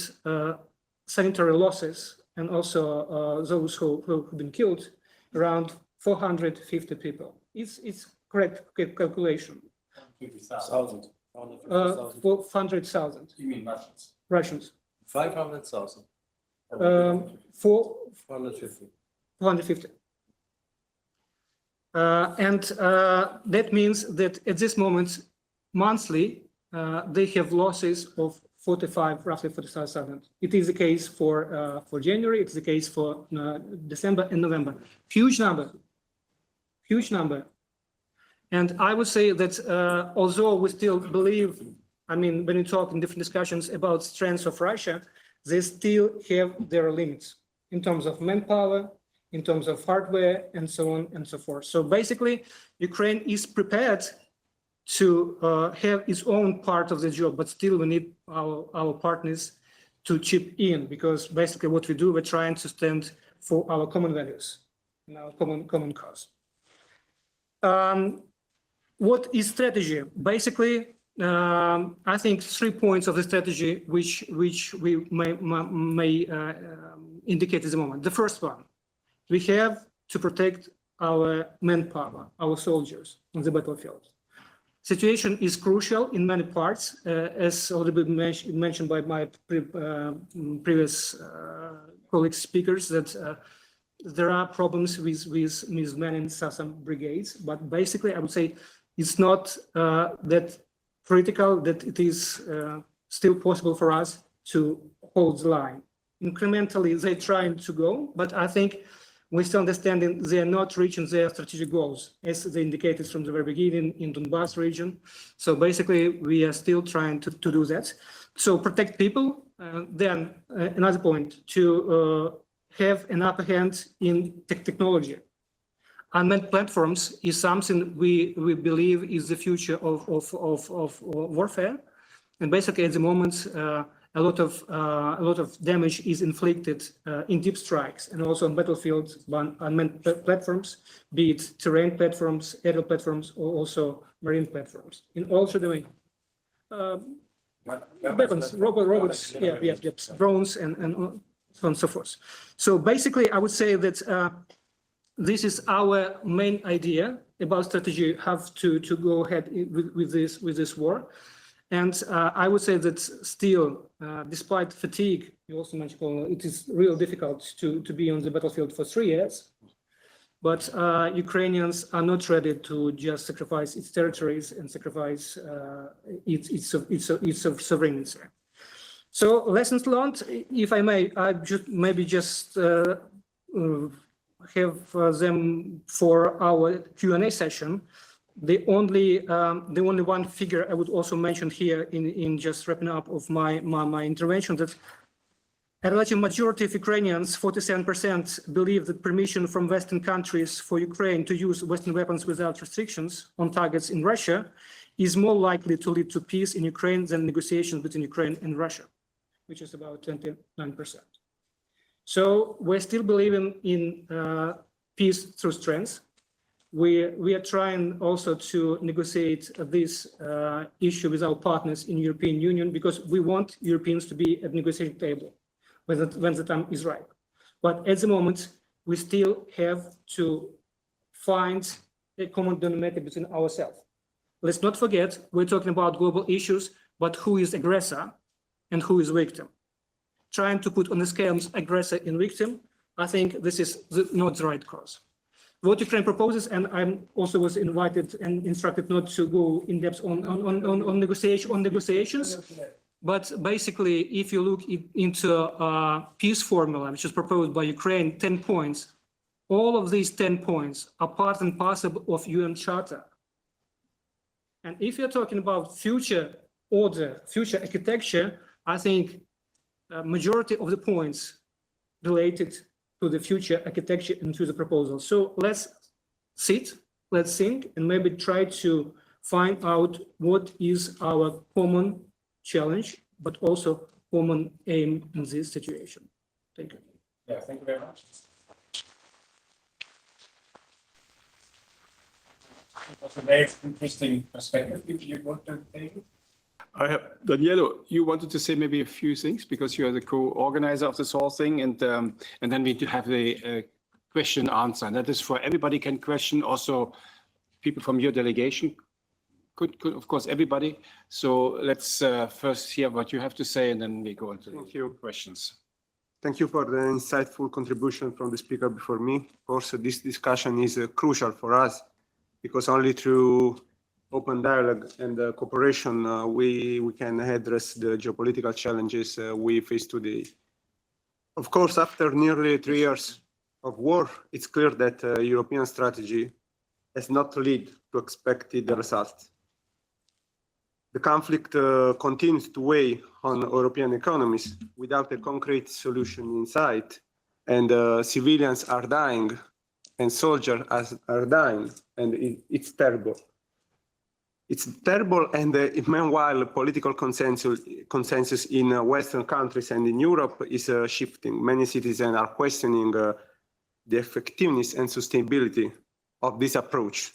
sanitary losses and also those who've been killed, around 450 people. It's correct calculation. 150,000. 400,000 You mean Russians? Russians. 500,000. 450. 450. And that means that at this moment, monthly, they have losses of roughly 45,000. It is the case for January. It's the case for December and November. Huge number. And I would say that although we still believe, I mean, when we talk in different discussions about strengths of Russia, they still have their limits in terms of manpower, in terms of hardware, and so on and so forth. So basically, Ukraine is prepared to have its own part of the job, but still we need our partners to chip in, because basically what we do, we're trying to stand for our common values and our common cause. What is strategy? Basically, I think 3 points of the strategy which we may indicate at the moment. The first one, we have to protect our manpower, our soldiers on the battlefield. Situation is crucial in many parts, as already mentioned by my previous colleague speakers, that there are problems with manning some brigades, but basically I would say it's not that critical, that it is still possible for us to hold the line. Incrementally, they're trying to go, but I think we're still understanding they are not reaching their strategic goals, as they indicated from the very beginning in Donbass region. So basically, we are still trying to do that. So protect people. Then another point, to have an upper hand in technology. Unmanned platforms is something we believe is the future of warfare. And basically, at the moment, a lot of damage is inflicted in deep strikes and also on battlefields by unmanned platforms, be it terrain platforms, aerial platforms, or also marine platforms. In also doing weapons, robots, drones, and so on and so forth. So basically, I would say that this is our main idea about strategy, how to go ahead with this war. And I would say that still, despite fatigue, you also mentioned, it is real difficult to be on the battlefield for 3 years. But Ukrainians are not ready to just sacrifice its territories and sacrifice its sovereignty. So lessons learned, if I may, I just have them for our Q&A session. The only one figure I would also mention here in just wrapping up of my intervention, that a relative majority of Ukrainians, 47%, believe that permission from Western countries for Ukraine to use Western weapons without restrictions on targets in Russia is more likely to lead to peace in Ukraine than negotiations between Ukraine and Russia, which is about 29%. So we're still believing in peace through strength. We are trying also to negotiate this issue with our partners in European Union, because we want Europeans to be at the negotiating table when the time is right. But at the moment, we still have to find a common denominator between ourselves. Let's not forget, we're talking about global issues, but who is aggressor and who is victim? Trying to put on the scales aggressor and victim, I think this is not the right course. What Ukraine proposes, and I also was invited and instructed not to go in depth on negotiations, but basically, if you look into a peace formula, which is proposed by Ukraine, 10 points, all of these 10 points are part and parcel of UN Charter. And if you're talking about future order, future architecture, I think majority of the points related to the future architecture and to the proposal. So let's sit, let's think, and maybe try to find out what is our common challenge, but also common aim in this situation. Thank you. Yeah, thank you very much. It was a very interesting perspective. If you want to take it. Danielo, you wanted to say maybe a few things because you are the co-organizer of this whole thing, and then we do have the question answer. And that is for everybody can question. Also, people from your delegation could of course everybody. So let's first hear what you have to say, and then we go into questions. Thank you for the insightful contribution from the speaker before me. Of course, this discussion is crucial for us because only through open dialogue and cooperation we can address the geopolitical challenges we face today. Of course, after nearly 3 years of war, it's clear that European strategy has not led to expected results. The conflict continues to weigh on European economies without a concrete solution in sight, and civilians are dying and soldiers are dying, and it's terrible. It's terrible, and meanwhile, political consensus in Western countries and in Europe is shifting. Many citizens are questioning the effectiveness and sustainability of this approach.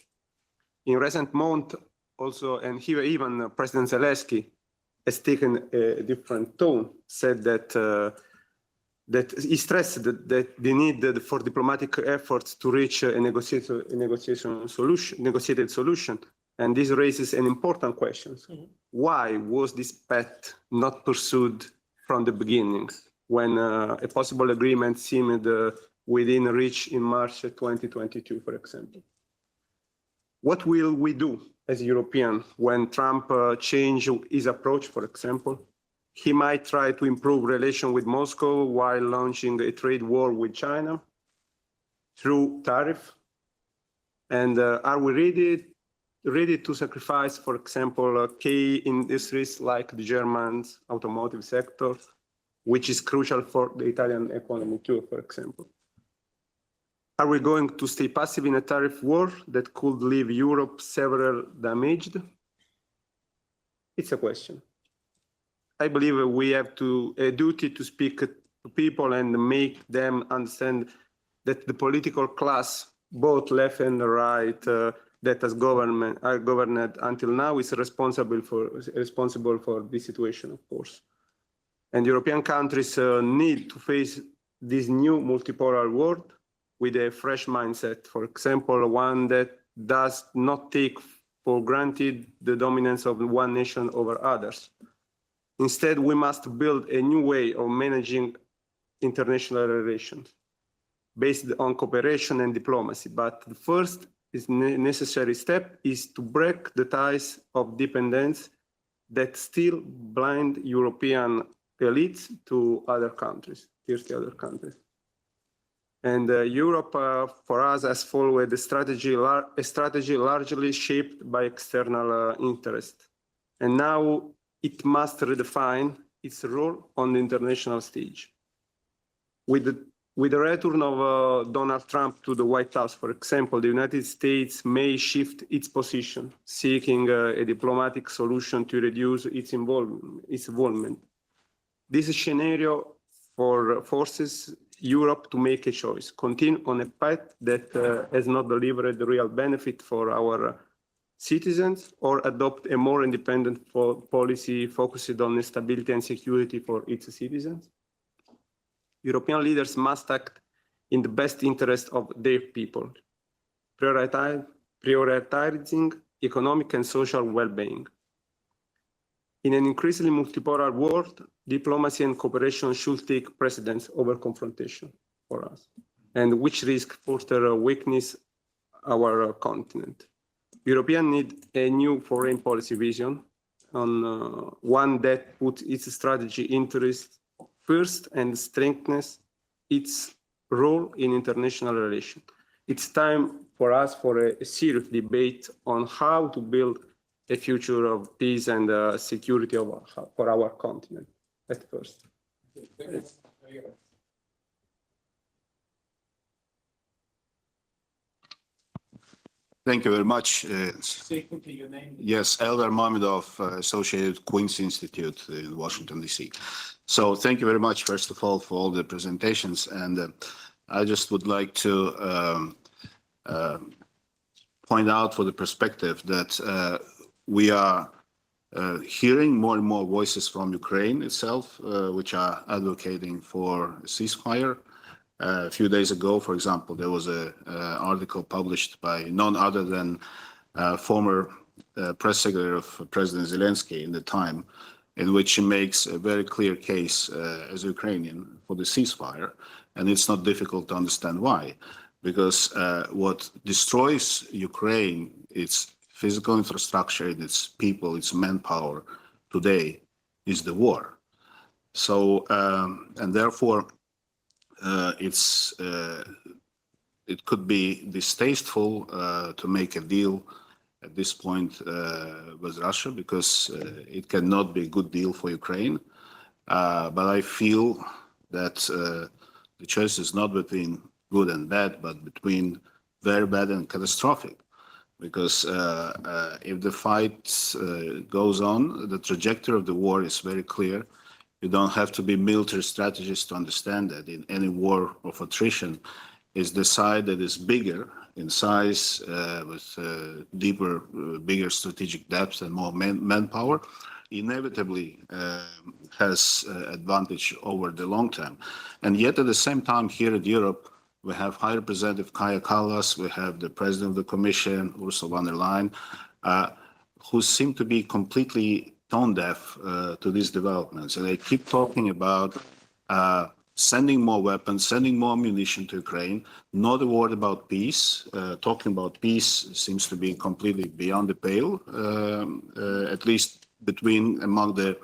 In recent months, also, and here even President Zelensky has taken a different tone, said that he stressed that the need for diplomatic efforts to reach a negotiated solution. And this raises an important question. Why was this path not pursued from the beginning when a possible agreement seemed within reach in March 2022, for example? What will we do as Europeans when Trump changes his approach, for example? He might try to improve relations with Moscow while launching a trade war with China through tariff. And are we ready to sacrifice, for example, key industries like the German automotive sector, which is crucial for the Italian economy too, for example? Are we going to stay passive in a tariff war that could leave Europe severely damaged? It's a question. I believe we have a duty to speak to people and make them understand that the political class, both left and right, that has governed until now is responsible for this situation, of course. And European countries need to face this new multipolar world with a fresh mindset, for example, one that does not take for granted the dominance of one nation over others. Instead, we must build a new way of managing international relations based on cooperation and diplomacy. But the first necessary step is to break the ties of dependence that still blind European elites to other countries, thirsty other countries. And Europe, for us, has followed a strategy largely shaped by external interest. And now it must redefine its role on the international stage. With the return of Donald Trump to the White House, for example, the United States may shift its position, seeking a diplomatic solution to reduce its involvement. This scenario forces Europe to make a choice, continue on a path that has not delivered the real benefit for our citizens, or adopt a more independent policy focused on stability and security for its citizens. European leaders must act in the best interest of their people, prioritizing economic and social well-being. In an increasingly multipolar world, diplomacy and cooperation should take precedence over confrontation for us, and which risk further weakness our continent. Europeans need a new foreign policy vision, on one that puts its strategy interests first and strengthens its role in international relations. It's time for us for a serious debate on how to build a future of peace and security for our continent at first. Thank you very much. Say quickly your name. Yes, Eldar Mamedov, Associated Queen's Institute in Washington, D.C. So thank you very much, first of all, for all the presentations. And I just would like to point out for the perspective that we are hearing more and more voices from Ukraine itself, which are advocating for a ceasefire. A few days ago, for example, there was an article published by none other than former press secretary of President Zelensky in the time, in which he makes a very clear case as a Ukrainian for the ceasefire. And it's not difficult to understand why, because what destroys Ukraine, its physical infrastructure, its people, its manpower today is the war. So, and therefore, it could be distasteful to make a deal at this point with Russia, because it cannot be a good deal for Ukraine. But I feel that the choice is not between good and bad, but between very bad and catastrophic. Because if the fight goes on, the trajectory of the war is very clear. You don't have to be military strategists to understand that in any war of attrition is the side that is bigger in size, with deeper, bigger strategic depth and more manpower, inevitably has advantage over the long term. And yet at the same time here in Europe, we have High Representative Kaja Kallas, we have the President of the Commission, Ursula von der Leyen, who seem to be completely tone deaf to these developments. And they keep talking about sending more weapons, sending more ammunition to Ukraine, not a word about peace. Talking about peace seems to be completely beyond the pale, at least among the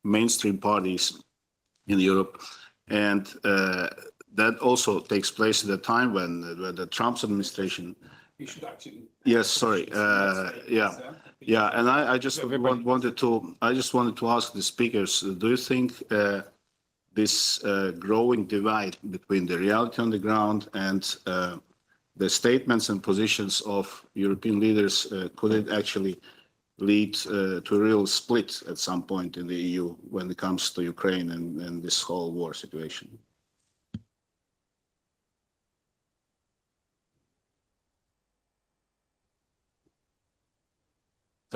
mainstream parties in Europe. And that also takes place at a time when the Trump administration. You should actually. Yes, sorry. Yeah, and I just wanted to ask the speakers: do you think this growing divide between the reality on the ground and the statements and positions of European leaders could it actually lead to a real split at some point in the EU when it comes to Ukraine and this whole war situation?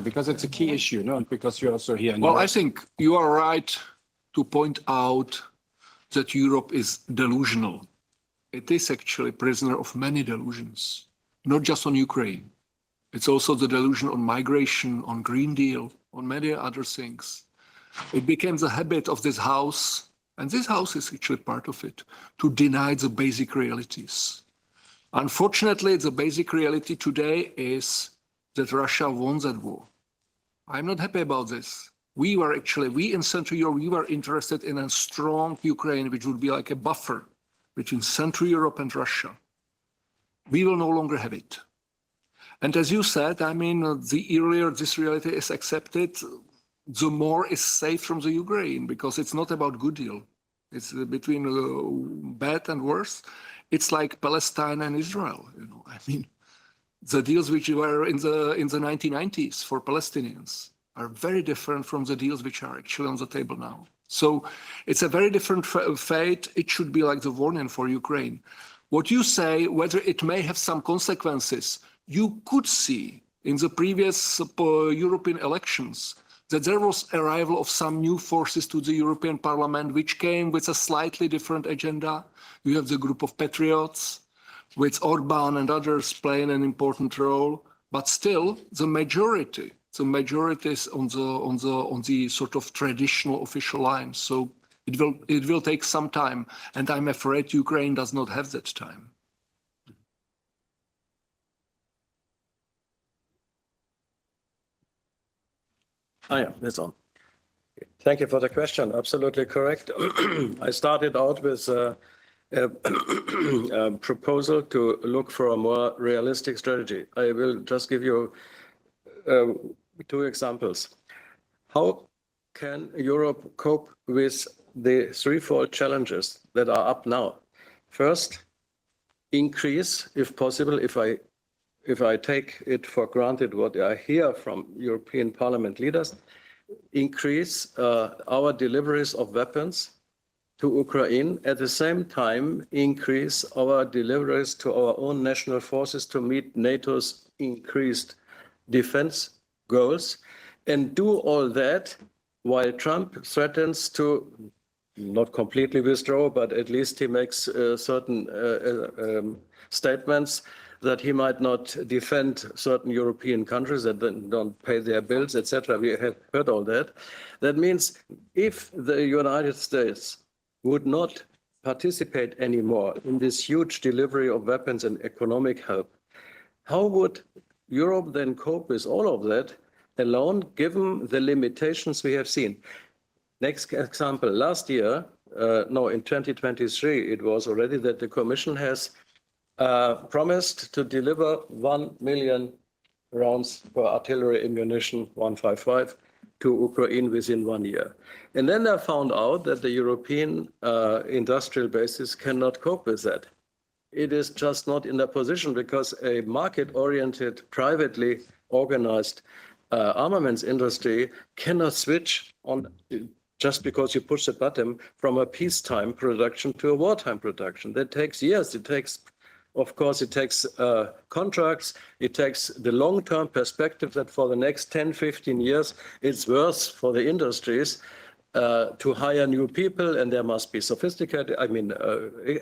Because it's a key issue, no? Because you're also here. Well, I think you are right to point out that Europe is delusional. It is actually prisoner of many delusions, not just on Ukraine. It's also the delusion on migration, on Green Deal, on many other things. It became the habit of this house, and this house is actually part of it, to deny the basic realities. Unfortunately, the basic reality today is that Russia won that war. I'm not happy about this. We in Central Europe, we were interested in a strong Ukraine, which would be like a buffer between Central Europe and Russia. We will no longer have it. And as you said, I mean, the earlier this reality is accepted, the more is safe from the Ukraine, because it's not about good deal. It's between bad and worse. It's like Palestine and Israel. I mean, the deals which were in the 1990s for Palestinians are very different from the deals which are actually on the table now. So it's a very different fate. It should be like the warning for Ukraine. What you say, whether it may have some consequences, you could see in the previous European elections that there was arrival of some new forces to the European Parliament, which came with a slightly different agenda. You have the group of patriots, with Orban and others playing an important role, but still the majority is on the sort of traditional official line. So it will take some time, and I'm afraid Ukraine does not have that time. Yeah, that's on. Thank you for the question. Absolutely correct. I started out with a proposal to look for a more realistic strategy. I will just give you two examples. How can Europe cope with the threefold challenges that are up now? First, increase, if possible, if if I take it for granted what I hear from European Parliament leaders, increase our deliveries of weapons to Ukraine, at the same time increase our deliveries to our own national forces to meet NATO's increased defense goals, and do all that while Trump threatens to not completely withdraw, but at least he makes certain statements that he might not defend certain European countries that don't pay their bills, etc. We have heard all that. That means if the United States would not participate anymore in this huge delivery of weapons and economic help, how would Europe then cope with all of that alone, given the limitations we have seen? Next example, last year, in 2023, it was already that the Commission has promised to deliver 1 million rounds for artillery ammunition 155 to Ukraine within 1 year. And then I found out that the European industrial bases cannot cope with that. It is just not in that position because a market-oriented, privately organized armaments industry cannot switch on just because you push the button from a peacetime production to a wartime production. That takes years. It takes contracts. It takes the long-term perspective that for the next 10, 15 years, it's worth for the industries to hire new people, and there must be sophisticated,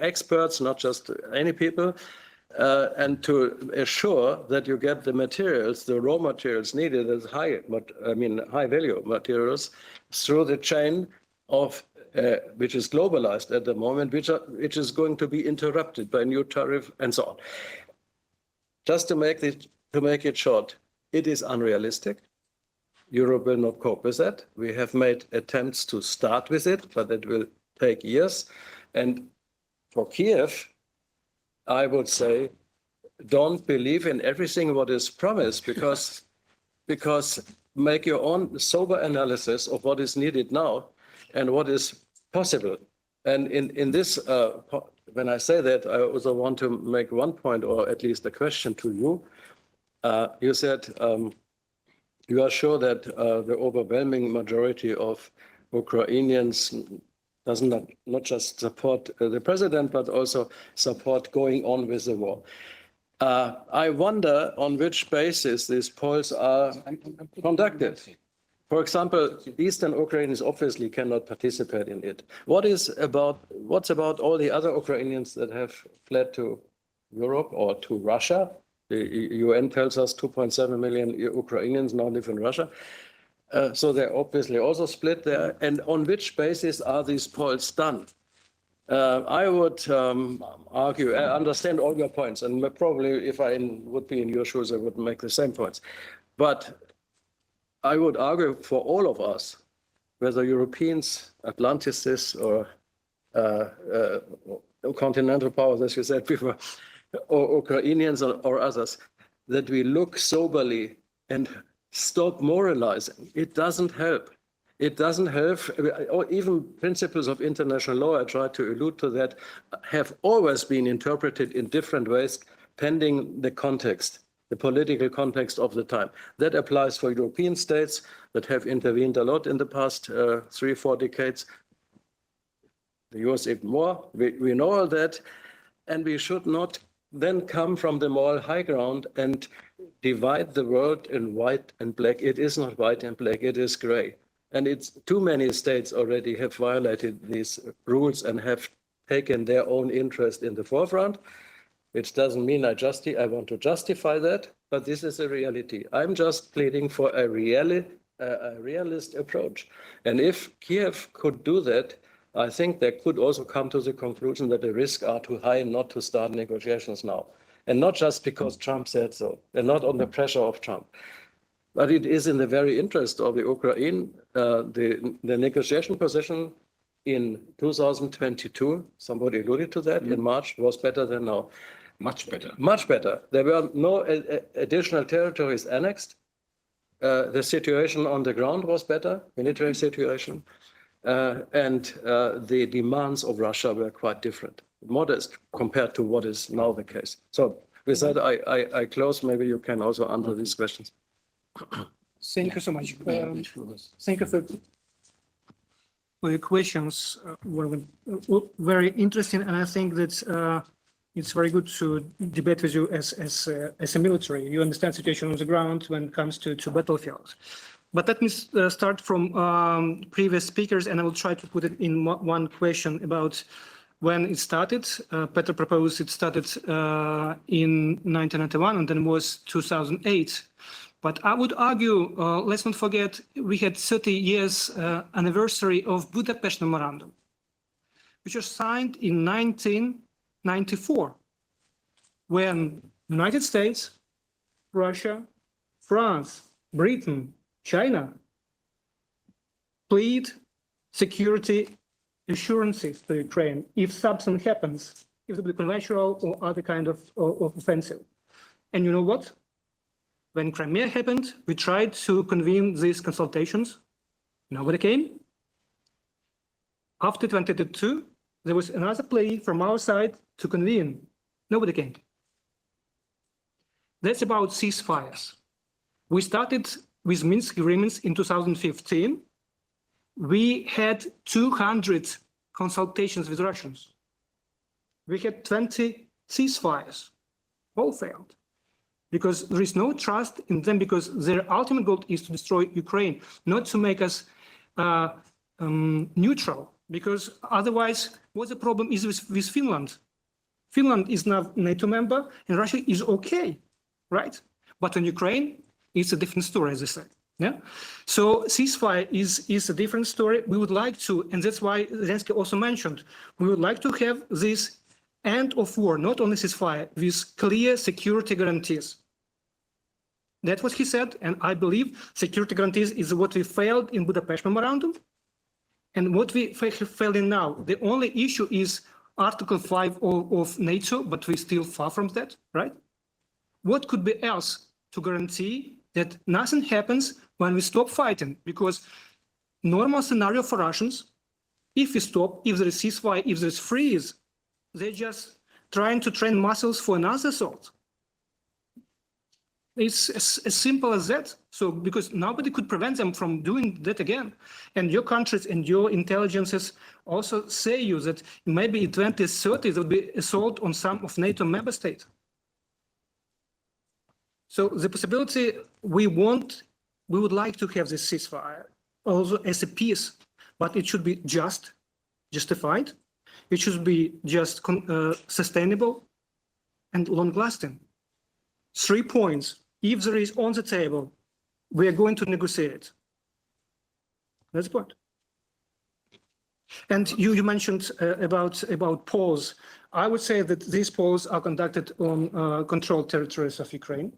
experts, not just any people, and to assure that you get the materials, the raw materials needed as high-value materials through the chain of which is globalized at the moment, which is going to be interrupted by new tariff and so on. Just to make it short, it is unrealistic. Europe will not cope with that. We have made attempts to start with it, but it will take years. And for Kiev, I would say, don't believe in everything what is promised, because make your own sober analysis of what is needed now and what is possible. And in this, when I say that, I also want to make one point, or at least a question to you. You said you are sure that the overwhelming majority of Ukrainians does not just support the president, but also support going on with the war. I wonder on which basis these polls are conducted. For example, Eastern Ukrainians obviously cannot participate in it. What's about all the other Ukrainians that have fled to Europe or to Russia? The UN tells us 2.7 million Ukrainians now live in Russia. So they're obviously also split there. And on which basis are these polls done? I would argue, I understand all your points, and probably if I would be in your shoes, I would make the same points. But I would argue for all of us, whether Europeans, Atlanticists, or continental powers, as you said before, or Ukrainians or others, that we look soberly and stop moralizing. It doesn't help. It doesn't help. Or even principles of international law, I try to allude to that, have always been interpreted in different ways, pending the context, the political context of the time. That applies for European states that have intervened a lot in the past 3-4 decades. The US even more. We know all that. And we should not then come from the moral high ground and divide the world in white and black. It is not white and black, it is gray. And it's too many states already have violated these rules and have taken their own interest in the forefront, which doesn't mean I want to justify that, but this is a reality. I'm just pleading for a realist approach. And if Kiev could do that, I think they could also come to the conclusion that the risks are too high not to start negotiations now. And not just because Trump said so, and not on the pressure of Trump. But it is in the very interest of the Ukraine. The negotiation position in 2022, somebody alluded to that, in March, was better than now. Much better. Much better. There were no additional territories annexed. The situation on the ground was better, military situation. And the demands of Russia were quite different, modest compared to what is now the case. So With that, I close. Maybe you can also answer these questions. Thank you so much. Thank you for your questions. Were very interesting, and I think that it's very good to debate with you as a military. You understand the situation on the ground when it comes to battlefields. But let me start from previous speakers, and I will try to put it in one question about when it started. Peter proposed it started in 1991 and then was 2008. But I would argue, let's not forget, we had 30 years anniversary of Budapest Memorandum, which was signed in 1994, when United States, Russia, France, Britain, China plead security assurances to Ukraine if something happens, if it will be conventional or other kind of offensive. And you know what? When Crimea happened, we tried to convene these consultations. Nobody came. After 2022, there was another plea from our side to convene. Nobody came. That's about ceasefires. We started with Minsk agreements in 2015. We had 200 consultations with Russians. We had 20 ceasefires, all failed. Because there is no trust in them, because their ultimate goal is to destroy Ukraine, not to make us neutral. Because otherwise, what the problem is with Finland? Finland is now NATO member, and Russia is okay, right? But in Ukraine, it's a different story, as I said. Yeah. So ceasefire is a different story. We would like to, and that's why Zelensky also mentioned, we would like to have this end of war, not only ceasefire, with clear security guarantees. That's what he said, and I believe security guarantees is what we failed in Budapest Memorandum, and what we failed in now. The only issue is Article 5 of NATO, but we're still far from that, right? What could be else to guarantee that nothing happens when we stop fighting? Because normal scenario for Russians, if we stop, if there is ceasefire, if there is freeze, they're just trying to train muscles for another assault. It's as simple as that. So, because nobody could prevent them from doing that again. And your countries and your intelligences also say you that maybe in 2030 there will be assault on some of NATO member states. So the possibility we would like to have this ceasefire also as a peace, but it should be just, justified. It should be just sustainable and long-lasting. 3 points. If there is on the table, we are going to negotiate. That's the point. And you mentioned about polls. I would say that these polls are conducted on controlled territories of Ukraine,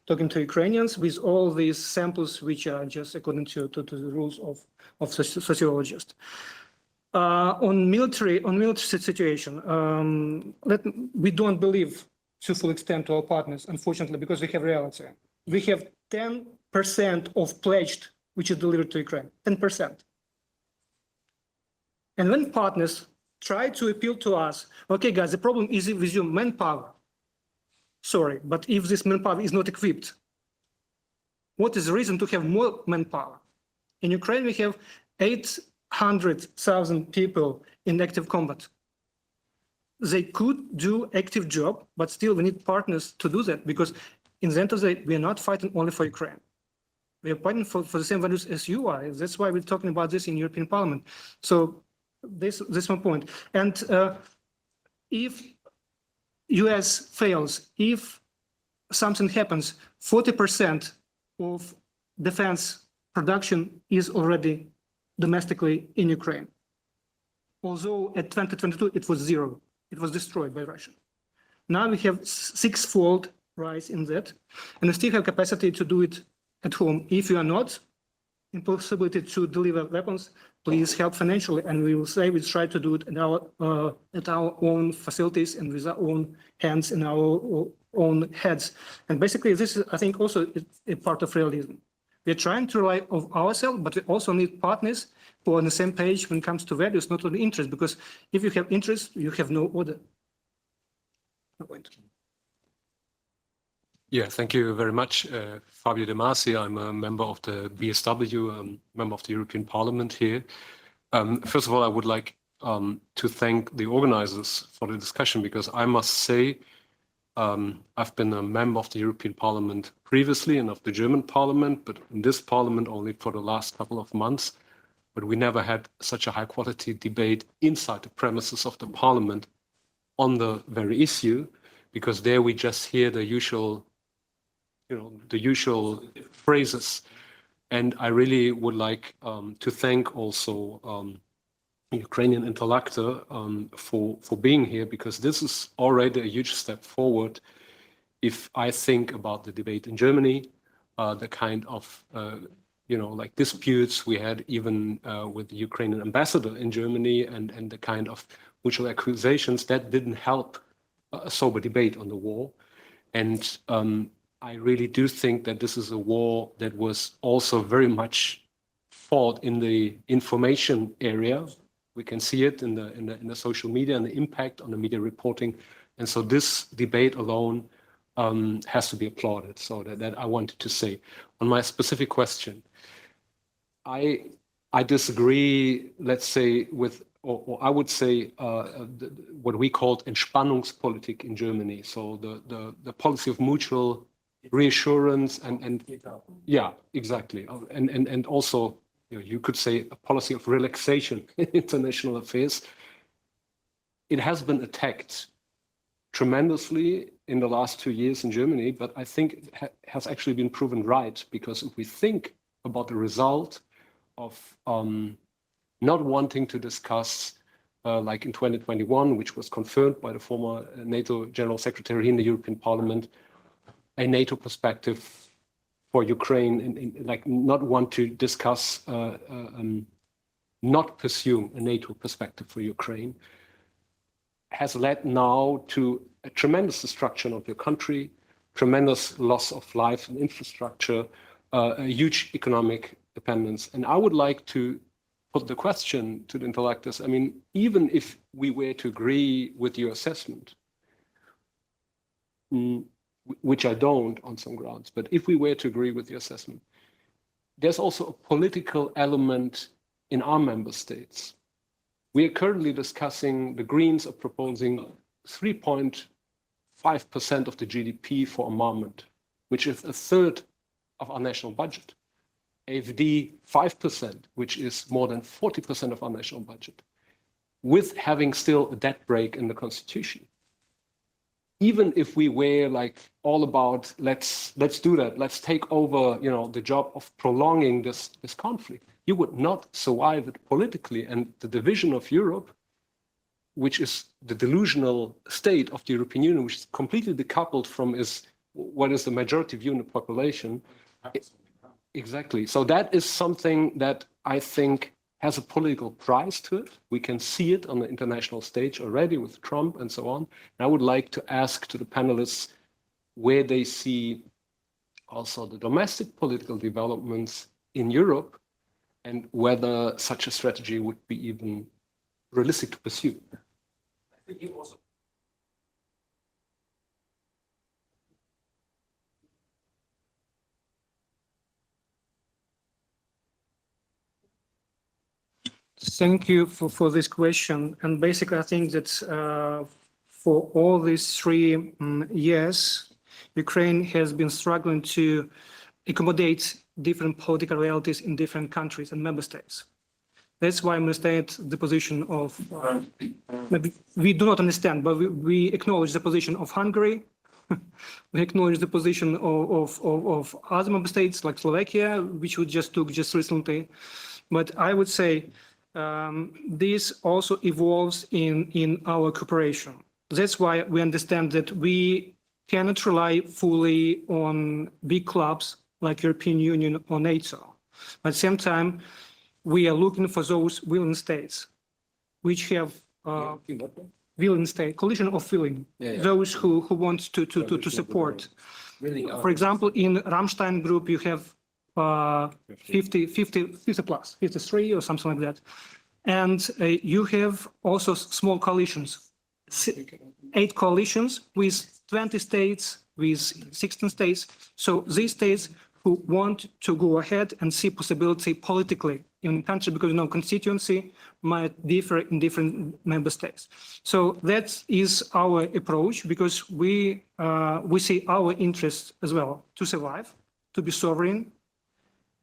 talking to Ukrainians with all these samples, which are just according to the rules of sociologists. On military situation, we don't believe to full extent to our partners, unfortunately, because we have reality. We have 10% of pledged, which is delivered to Ukraine, 10%. And when partners try to appeal to us, okay, guys, the problem is with your manpower. Sorry, but if this manpower is not equipped, what is the reason to have more manpower? In Ukraine, we have 800,000 people in active combat. They could do active job, but still we need partners to do that, because in the end of the day, we are not fighting only for Ukraine. We are fighting for the same values as you are. That's why we're talking about this in European Parliament. So this one point. And if US fails, if something happens, 40% of defense production is already domestically in Ukraine. Although at 2022, it was 0. It was destroyed by Russia. Now we have 6-fold rise in that, and we still have capacity to do it at home. If you are not in possibility to deliver weapons, please help financially, and we will say we try to do it at our own facilities and with our own hands and our own heads. And basically, this is, I think, also a part of realism. We are trying to rely on ourselves, but we also need partners who are on the same page when it comes to values, not only interest, because if you have interest, you have no order. No point. Yeah, thank you very much. Fabio De Masi, I'm a member of the BSW, member of the European Parliament here. First of all, I would like to thank the organizers for the discussion, because I must say, I've been a member of the European Parliament previously and of the German Parliament, but in this Parliament only for the last couple of months. But we never had such a high quality debate inside the premises of the Parliament on the very issue, because there we just hear the usual, the usual phrases. And I really would like to thank also Ukrainian interlocutor for being here, because this is already a huge step forward. If I think about the debate in Germany, the kind of like disputes we had even with the Ukrainian ambassador in Germany, and the kind of mutual accusations that didn't help a sober debate on the war. And I really do think that this is a war that was also very much fought in the information area. We can see it in the social media and the impact on the media reporting. And so this debate alone has to be applauded. So that I wanted to say. On my specific question, I disagree, let's say, with, or I would say what we called Entspannungspolitik in Germany. So the policy of mutual reassurance and yeah, exactly. And also, you could say a policy of relaxation in international affairs. It has been attacked tremendously in the last 2 years in Germany, but I think it has actually been proven right, because if we think about the result of not wanting to discuss, like in 2021, which was confirmed by the former NATO General Secretary in the European Parliament, a NATO perspective for Ukraine, like not want to discuss, not pursue a NATO perspective for Ukraine, has led now to a tremendous destruction of your country, tremendous loss of life and infrastructure, a huge economic dependence. And I would like to put the question to the interlocutors. I mean, even if we were to agree with your assessment, which I don't on some grounds, but if we were to agree with the assessment, there's also a political element in our member states. We are currently discussing, the Greens are proposing 3.5% of the GDP for armament, which is a third of our national budget. AfD 5%, which is more than 40% of our national budget, with having still a debt break in the constitution. Even if we were like all about, let's do that, let's take over, the job of prolonging this conflict, you would not survive it politically. And the division of Europe, which is the delusional state of the European Union, which is completely decoupled from what is the majority view in the population. Exactly. So that is something that I think has a political price to it. We can see it on the international stage already with Trump and so on. And I would like to ask to the panelists where they see also the domestic political developments in Europe, and whether such a strategy would be even realistic to pursue. I think you also. Thank you for this question. And basically, I think that for all these 3 years, Ukraine has been struggling to accommodate different political realities in different countries and member states. That's why I understand the position of, we do not understand, but we acknowledge the position of Hungary. We acknowledge the position of other member states like Slovakia, which we just took just recently. But I would say this also evolves in our cooperation. That's why we understand that we cannot rely fully on big clubs like European Union or NATO. But at the same time, we are looking for those willing states, which have willing state, coalition of willing, those who want to support. For example, in Rammstein group, you have 50 plus, 53 or something like that. And you have also small coalitions, 8 coalitions with 20 states, with 16 states. So these states who want to go ahead and see possibility politically in the country, because constituency might differ in different member states. So that is our approach, because we see our interests as well to survive, to be sovereign,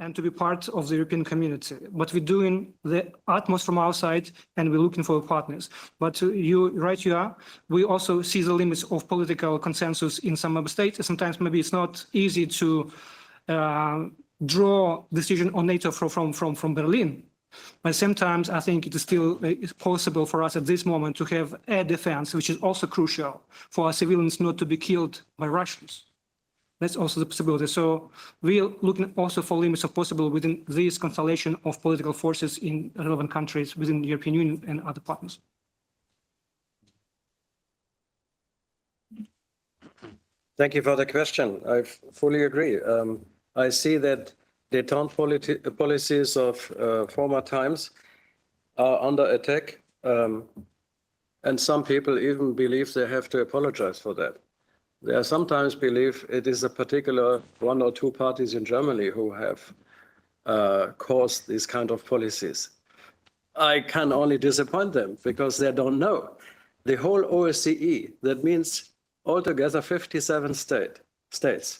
and to be part of the European community. But we're doing the utmost from our side, and we're looking for partners. But you are. We also see the limits of political consensus in some member states. Sometimes maybe it's not easy to draw decision on NATO from Berlin. But sometimes I think it is still possible for us at this moment to have air defense, which is also crucial for our civilians not to be killed by Russians. That's also the possibility. So we're looking also for limits of possible within this constellation of political forces in relevant countries within the European Union and other partners. Thank you for the question. I fully agree. I see that détente policies of former times are under attack, and some people even believe they have to apologize for that. They sometimes believe it is a particular one or two parties in Germany who have caused these kind of policies. I can only disappoint them because they don't know. The whole OSCE, that means altogether 57 states,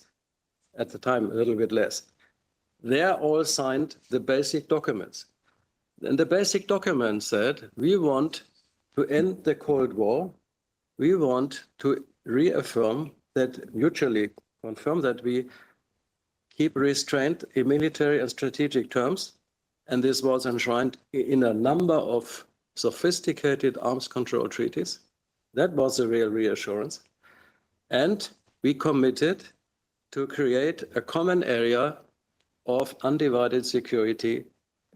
at the time a little bit less, they all signed the basic documents. And the basic document said, we want to end the Cold War. We want to reaffirm that, mutually confirm that we keep restraint in military and strategic terms. And this was enshrined in a number of sophisticated arms control treaties. That was the real reassurance. And we committed to create a common area of undivided security.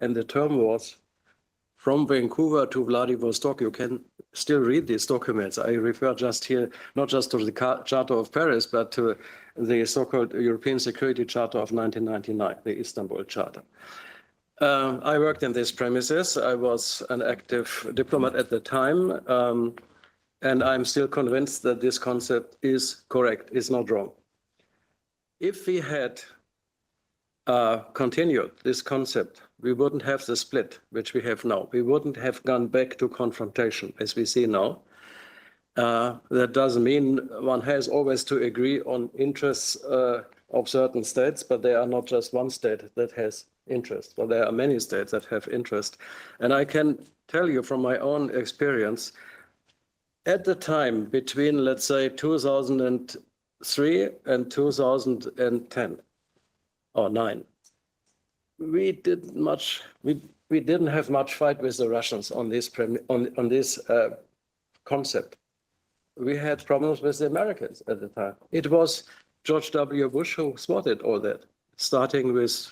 And the term was from Vancouver to Vladivostok. You can still read these documents. I refer just here, not just to the Charter of Paris, but to the so-called European Security Charter of 1999, the Istanbul Charter. I worked in these premises. I was an active diplomat at the time, and I'm still convinced that this concept is correct, is not wrong. If we had continued this concept, we wouldn't have the split which we have now. We wouldn't have gone back to confrontation as we see now. That doesn't mean one has always to agree on interests of certain states, but there are not just one state that has interest. Well, there are many states that have interest. And I can tell you from my own experience, at the time between, let's say, 2003 and 2010 or 9, we didn't have much fight with the Russians on this concept. We had problems with the Americans at the time. It was George W. Bush who spotted all that, starting with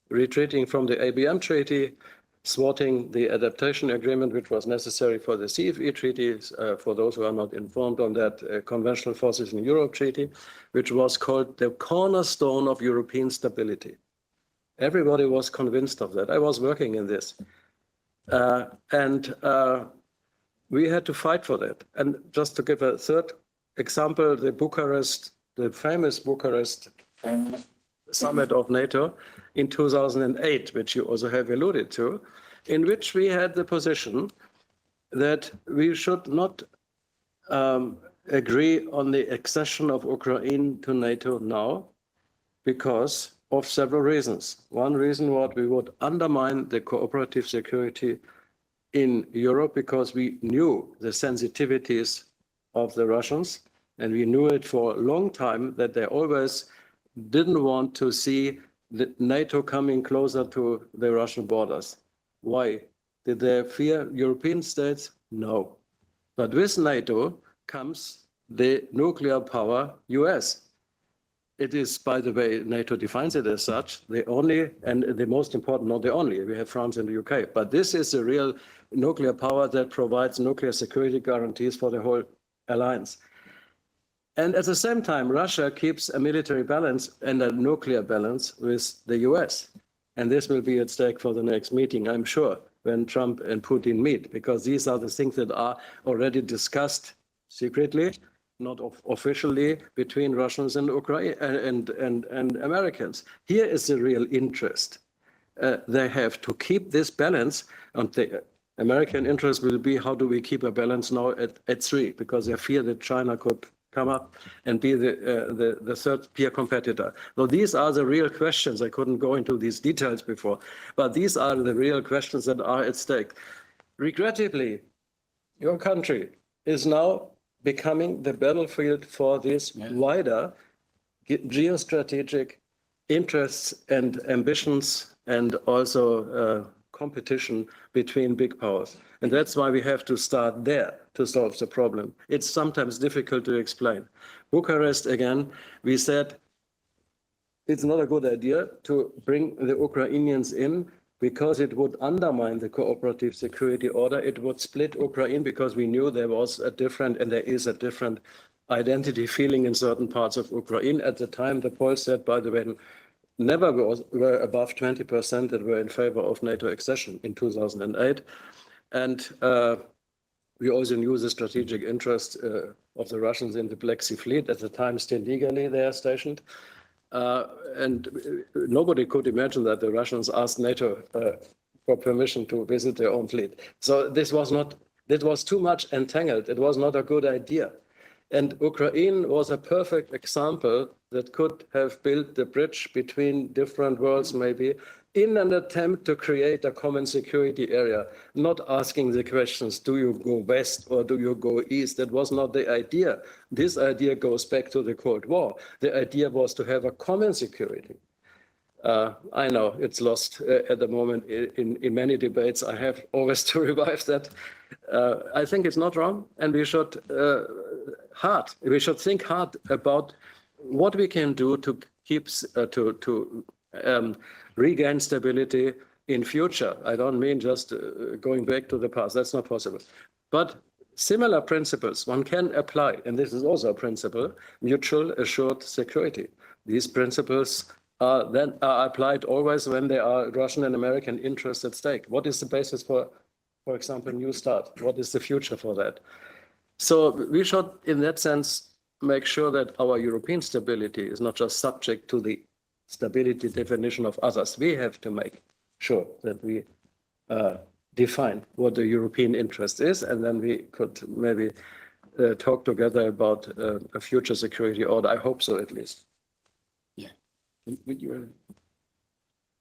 retreating from the ABM treaty, thwarting the adaptation agreement, which was necessary for the CFE treaties, for those who are not informed on that, Conventional Forces in Europe treaty, which was called the cornerstone of European stability. Everybody was convinced of that. I was working in this. And we had to fight for that. And just to give a third example, the famous Bucharest summit of NATO in 2008, which you also have alluded to, in which we had the position that we should not agree on the accession of Ukraine to NATO now because of several reasons. One reason was we would undermine the cooperative security in Europe because we knew the sensitivities of the Russians, and we knew it for a long time that they always didn't want to see NATO coming closer to the Russian borders. Why? Did they fear European states? No. But with NATO comes the nuclear power US. It is, by the way, NATO defines it as such, the only and the most important, not the only, we have France and the UK, but this is the real nuclear power that provides nuclear security guarantees for the whole alliance. And at the same time, Russia keeps a military balance and a nuclear balance with the US. And this will be at stake for the next meeting, I'm sure, when Trump and Putin meet, because these are the things that are already discussed secretly not officially, between Russians and Ukraine and Americans. Here is the real interest. They have to keep this balance, and the American interest will be how do we keep a balance now at 3, because they fear that China could come up and be the third peer competitor. So these are the real questions. I couldn't go into these details before, but these are the real questions that are at stake. Regrettably, your country is now becoming the battlefield for these wider geostrategic interests and ambitions, and also competition between big powers. And that's why we have to start there to solve the problem. It's sometimes difficult to explain. Bucharest, again, we said it's not a good idea to bring the Ukrainians in because it would undermine the cooperative security order. It would split Ukraine because we knew there was a different, and there is a different identity feeling in certain parts of Ukraine. At the time, the polls said, by the way, never were above 20% that were in favor of NATO accession in 2008. And we also knew the strategic interest of the Russians in the Black Sea Fleet, at the time still legally they are stationed. And nobody could imagine that the Russians asked NATO for permission to visit their own fleet. So this was too much entangled. It was not a good idea. And Ukraine was a perfect example that could have built the bridge between different worlds, maybe, in an attempt to create a common security area, not asking the questions, do you go west or do you go east? That was not the idea. This idea goes back to the Cold War. The idea was to have a common security. I know it's lost at the moment in many debates. I have always to revive that. I think it's not wrong, and we should think hard about what we can do to keep regain stability in future. I don't mean just going back to the past. That's not possible. But similar principles one can apply, and this is also a principle: mutual assured security. These principles are applied always when there are Russian and American interests at stake. What is the basis for example, New START? What is the future for that? So we should, in that sense, make sure that our European stability is not just subject to the stability definition of others. We have to make sure that we define what the European interest is, and then we could maybe talk together about a future security order. I hope so, at least. Yeah. Would you?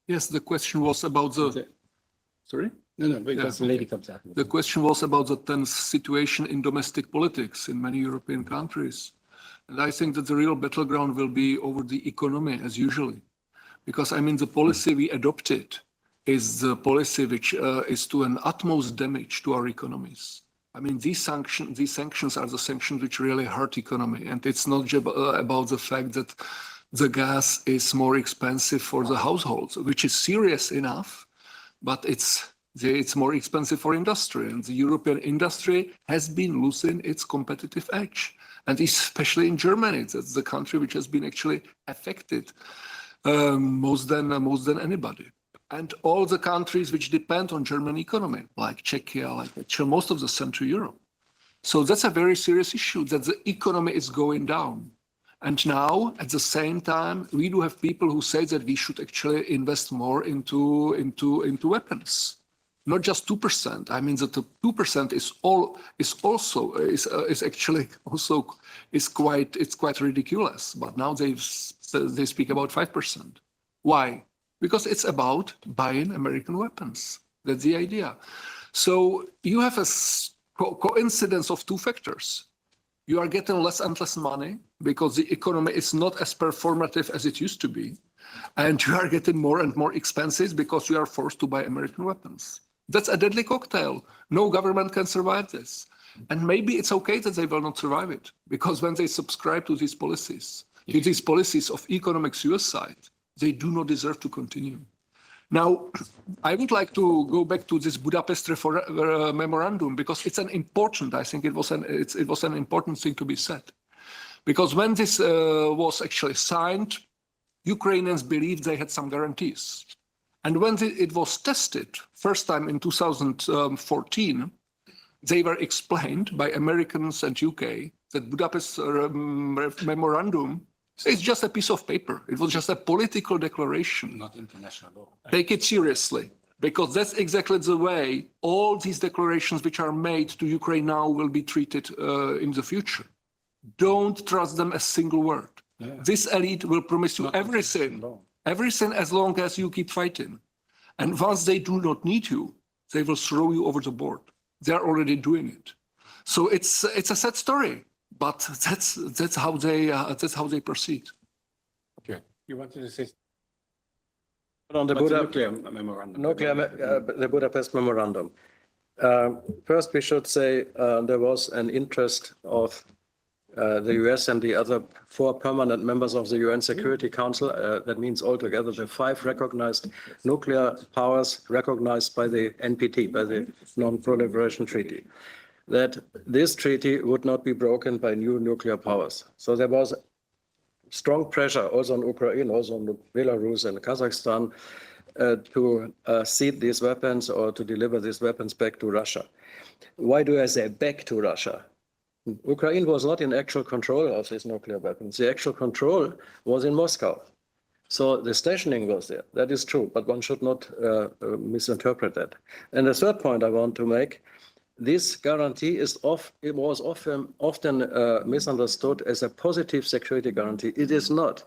Yes, the question was about the. Sorry? No, because the lady comes out. The question was about the tense situation in domestic politics in many European countries. And I think that the real battleground will be over the economy, as usually. Because, I mean, the policy we adopted is the policy which is to an utmost damage to our economies. I mean, these sanctions are the sanctions which really hurt economy. And it's not just about the fact that the gas is more expensive for the households, which is serious enough, but it's more expensive for industry. And the European industry has been losing its competitive edge. And especially in Germany, that's the country which has been actually affected most than anybody. And all the countries which depend on German economy, like Czechia, like actually most of the Central Europe. So that's a very serious issue, that the economy is going down. And now, at the same time, we do have people who say that we should actually invest more into weapons. Not just 2%. I mean that the 2% is quite ridiculous. But now they speak about 5%. Why? Because it's about buying American weapons. That's the idea. So you have a coincidence of two factors. You are getting less and less money because the economy is not as performative as it used to be. And you are getting more and more expenses because you are forced to buy American weapons. That's a deadly cocktail. No government can survive this. And maybe it's okay that they will not survive it, because when they subscribe to these policies of economic suicide, they do not deserve to continue. Now, I would like to go back to this Budapest memorandum, because it's an important, I think it was an important thing to be said. Because when this was actually signed, Ukrainians believed they had some guarantees. And when it was tested, first time in 2014, they were explained by Americans and UK that Budapest memorandum is just a piece of paper. It was just a political declaration. Not international law. Take it seriously, because that's exactly the way all these declarations which are made to Ukraine now will be treated in the future. Don't trust them a single word. Yeah. This elite will promise you Not everything, international law. everything as long as you keep fighting. And once they do not need you, they will throw you over the board. They're already doing it. So it's a sad story, but that's how they proceed. Okay. You wanted to say On the about the Buda- nuclear memorandum? the Budapest memorandum. First, we should say there was an interest of the US and the other 4 permanent members of the UN Security Council. That means altogether the 5 recognized nuclear powers recognized by the NPT, by the Non-Proliferation Treaty, that this treaty would not be broken by new nuclear powers. So there was strong pressure also on Ukraine, also on Belarus and Kazakhstan to cede these weapons or to deliver these weapons back to Russia. Why do I say back to Russia? Ukraine was not in actual control of these nuclear weapons. The actual control was in Moscow. So the stationing was there. That is true, but one should not misinterpret that. And the third point I want to make, this guarantee was often misunderstood as a positive security guarantee. It is not.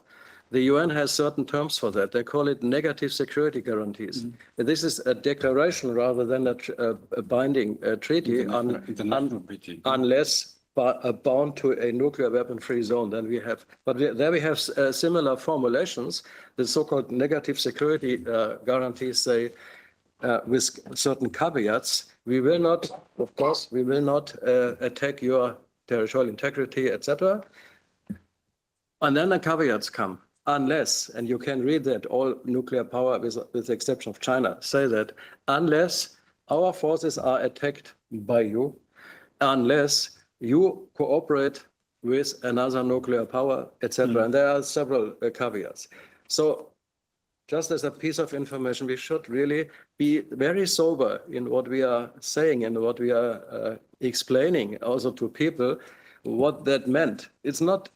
The UN has certain terms for that. They call it negative security guarantees. This is a declaration rather than a binding treaty, International treaty. unless bound to a nuclear weapon-free zone. Then we have, but there we have similar formulations. The so-called negative security guarantees say, with certain caveats, we will not, of course, we will not attack your territorial integrity, etc. And then the caveats come, unless, and you can read that all nuclear power, with the exception of China, say that unless our forces are attacked by you, unless you cooperate with another nuclear power, etc. And there are several caveats. So just as a piece of information, we should really be very sober in what we are saying and what we are explaining also to people what that meant. It's not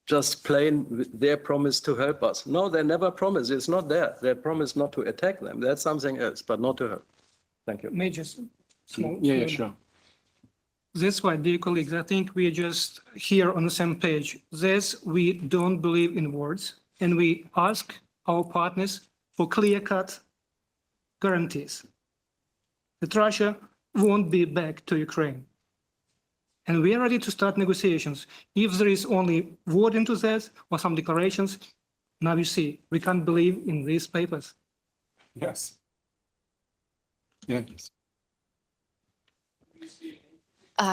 just plain their promise to help us. No, they never promised. It's not there. They promised not to attack them. That's something else, but not to help. Thank you. May just small. Yeah, sure. That's why, dear colleagues, I think we are just here on the same page. This, we don't believe in words, and we ask our partners for clear-cut guarantees that Russia won't be back to Ukraine. And we are ready to start negotiations. If there is only word into that or some declarations, now you see, we can't believe in these papers. Yes. Yes.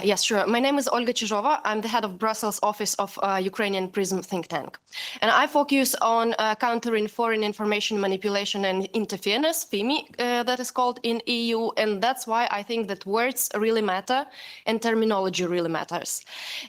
Yes, sure. My name is Olga Chizhova. I'm the head of Brussels office of Ukrainian PRISM think tank. And I focus on countering foreign information manipulation and interference, FIMI, that is called in EU. And that's why I think that words really matter and terminology really matters.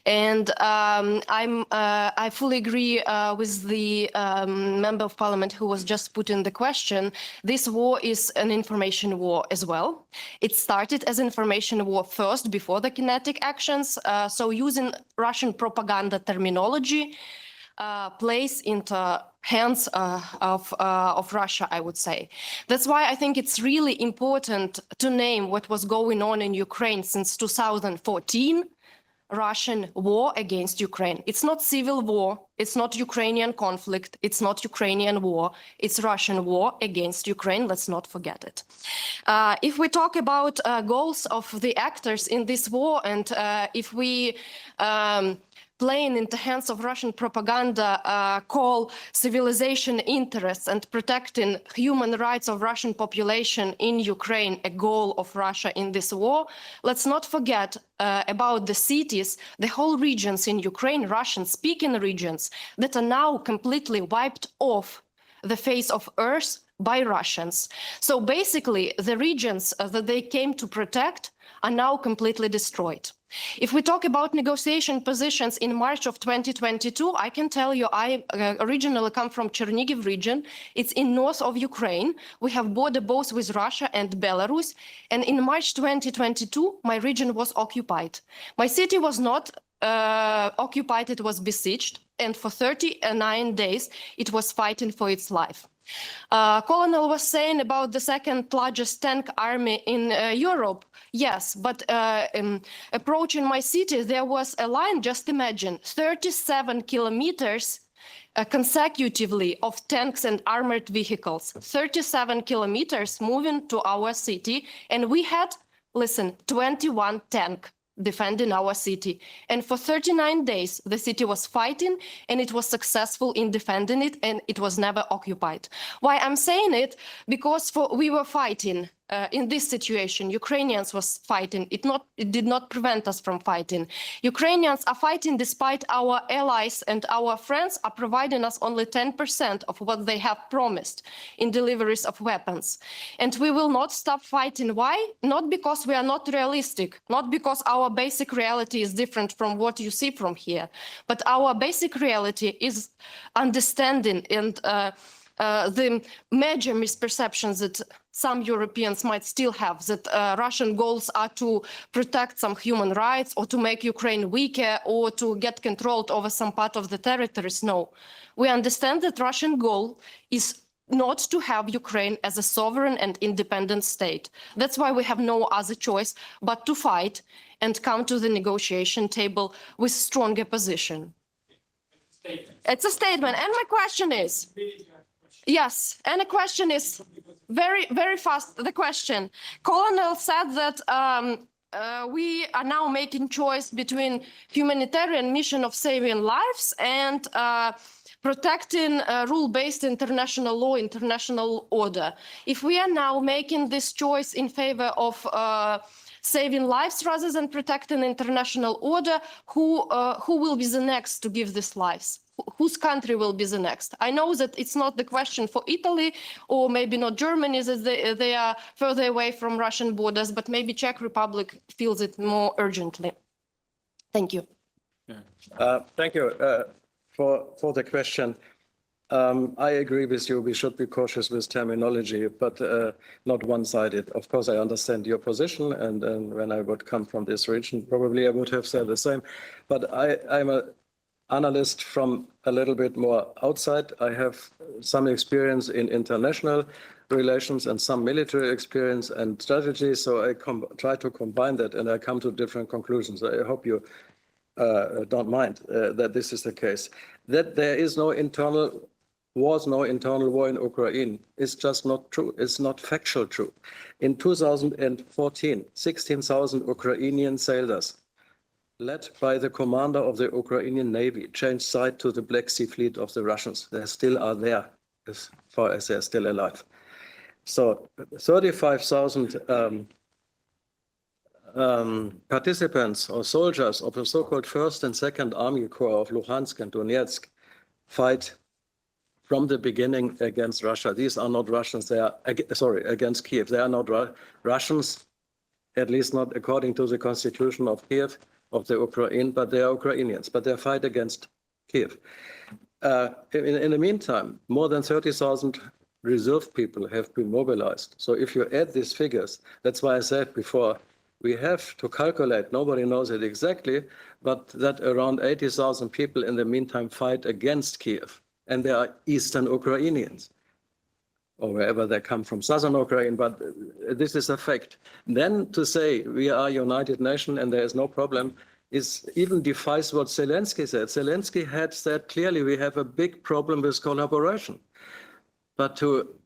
And I fully agree with the member of parliament who was just putting the question. This war is an information war as well. It started as information war first before the kinetic actions, so using Russian propaganda terminology plays into hands of Russia, I would say. That's why I think it's really important to name what was going on in Ukraine since 2014, Russian war against Ukraine. It's not civil war, it's not Ukrainian conflict, it's not Ukrainian war, it's Russian war against Ukraine, let's not forget it. If we talk about goals of the actors in this war, and if we playing into hands of Russian propaganda call civilization interests and protecting human rights of Russian population in Ukraine a goal of Russia in this war, let's not forget about the cities, the whole regions in Ukraine, Russian-speaking regions, that are now completely wiped off the face of earth by Russians. So basically, the regions that they came to protect are now completely destroyed. If we talk about negotiation positions in March of 2022, I can tell you I originally come from Chernihiv region. It's in north of Ukraine. We have border both with Russia and Belarus. And in March 2022, my region was occupied. My city was not occupied, it was besieged. And for 39 days, it was fighting for its life. Colonel was saying about the second largest tank army in Europe. Yes, but approaching my city, there was a line, just imagine, 37 kilometers consecutively of tanks and armored vehicles, 37 kilometers moving to our city. And we had, listen, 21 tanks defending our city. And for 39 days, the city was fighting and it was successful in defending it and it was never occupied. Why I'm saying it? Because we were fighting in this situation. Ukrainians was fighting. It did not prevent us from fighting. Ukrainians are fighting despite our allies and our friends are providing us only 10% of what they have promised in deliveries of weapons. And we will not stop fighting. Why? Not because we are not realistic, not because our basic reality is different from what you see from here, but our basic reality is understanding and the major misperceptions that some Europeans might still have, that Russian goals are to protect some human rights or to make Ukraine weaker or to get control over some part of the territories. No, we understand that Russian goal is not to have Ukraine as a sovereign and independent state. That's why we have no other choice but to fight and come to the negotiation table with stronger position. It's a statement. And my question is, yes, and the question is very, very fast. The question, Colonel said that we are now making choice between humanitarian mission of saving lives and protecting rule-based international law, international order. If we are now making this choice in favor of saving lives rather than protecting international order, who will be the next to give these lives? Whose country will be the next? I know that it's not the question for Italy or maybe not Germany, that they are further away from Russian borders, but maybe Czech Republic feels it more urgently. Thank you. Thank you for the question. I agree with you. We should be cautious with terminology, but not one-sided. Of course, I understand your position, and when I would come from this region, probably I would have said the same. But I'm an analyst from a little bit more outside. I have some experience in international relations and some military experience and strategy, so I try to combine that, and I come to different conclusions. I hope you don't mind that this is the case. That there is no internal war in Ukraine is just not true. It's not factual true. In 2014, 16,000 Ukrainian sailors, led by the commander of the Ukrainian Navy, changed side to the Black Sea Fleet of the Russians. They still are there, as far as they're still alive. So 35,000 participants or soldiers of the so-called First and Second Army Corps of Luhansk and Donetsk fight from the beginning against Russia. These are not Russians, they are, against Kiev. They are not Russians, at least not according to the constitution of Kiev, of the Ukraine, but they are Ukrainians, but they fight against Kiev. In the meantime, more than 30,000 reserve people have been mobilized. So if you add these figures, that's why I said before, we have to calculate, nobody knows it exactly, but that around 80,000 people in the meantime fight against Kiev. And they are Eastern Ukrainians, or wherever they come from, Southern Ukraine, but this is a fact. Then to say we are United Nations and there is no problem is even defies what Zelensky said. Zelensky had said clearly we have a big problem with collaboration, but to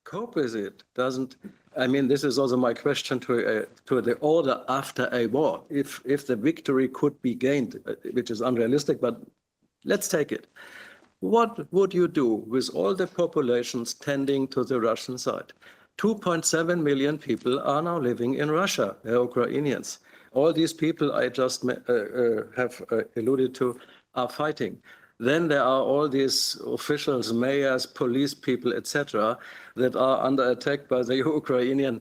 cope with it doesn't. I mean, this is also my question to the order after a war. If the victory could be gained, which is unrealistic, but let's take it. What would you do with all the populations tending to the Russian side? 2.7 million people are now living in Russia, they're Ukrainians. All these people I just have alluded to are fighting. Then there are all these officials, mayors, police people, etc., that are under attack by the Ukrainian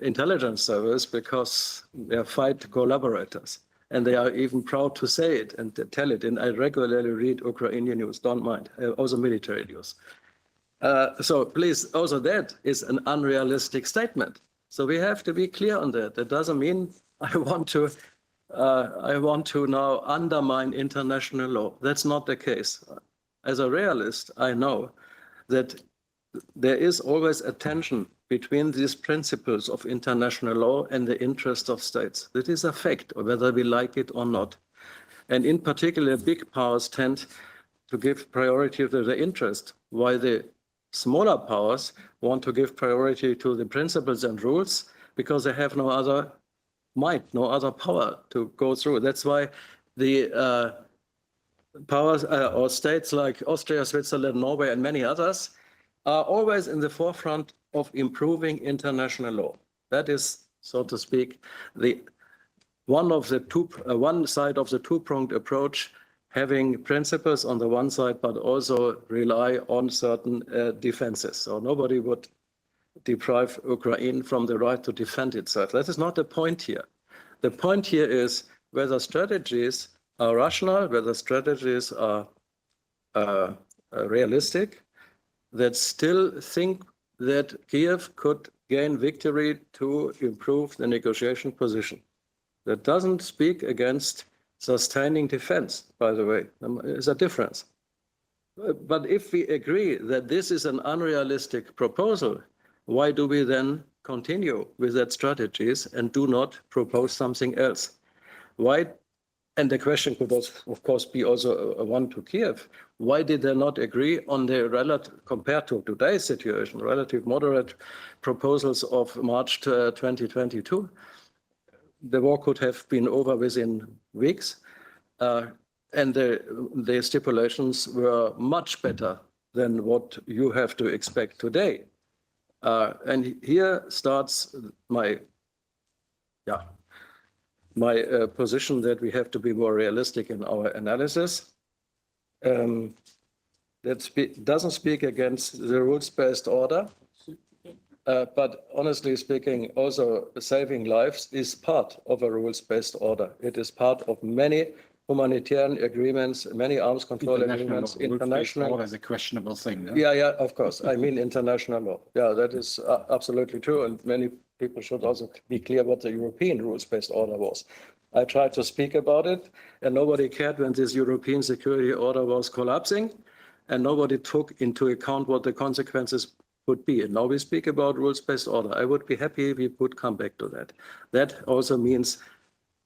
intelligence service because they are fight collaborators. And they are even proud to say it and to tell it. And I regularly read Ukrainian news, don't mind, also military news. So please, also that is an unrealistic statement. So we have to be clear on that. That doesn't mean I want to now undermine international law. That's not the case. As a realist, I know that there is always a tension between these principles of international law and the interest of states. That is a fact, whether we like it or not. And in particular, big powers tend to give priority to the interest, while the smaller powers want to give priority to the principles and rules because they have no other might, no other power to go through. That's why the powers or states like Austria, Switzerland, Norway, and many others are always in the forefront of improving international law. That is, so to speak, one side of the two-pronged approach, having principles on the one side, but also rely on certain defenses. So nobody would deprive Ukraine from the right to defend itself. That is not the point here. The point here is whether strategies are rational, whether strategies are realistic, that still think that Kiev could gain victory to improve the negotiation position. That doesn't speak against sustaining defense, by the way. There's a difference. But if we agree that this is an unrealistic proposal, why do we then continue with that strategies and do not propose something else? Why? And the question could also, of course, be also one to Kiev. Why did they not agree on the compared to today's situation, relative moderate proposals of March 2022? The war could have been over within weeks, and the stipulations were much better than what you have to expect today. And here starts my position that we have to be more realistic in our analysis. That doesn't speak against the rules-based order, but honestly speaking, also saving lives is part of a rules-based order. It is part of many humanitarian agreements, many arms control agreements. International law is a questionable thing. No? Yeah, of course. I mean international law. Yeah, that is absolutely true. And many people should also be clear what the European rules-based order was. I tried to speak about it, and nobody cared when this European security order was collapsing, and nobody took into account what the consequences would be. And now we speak about rules-based order. I would be happy if we would come back to that. That also means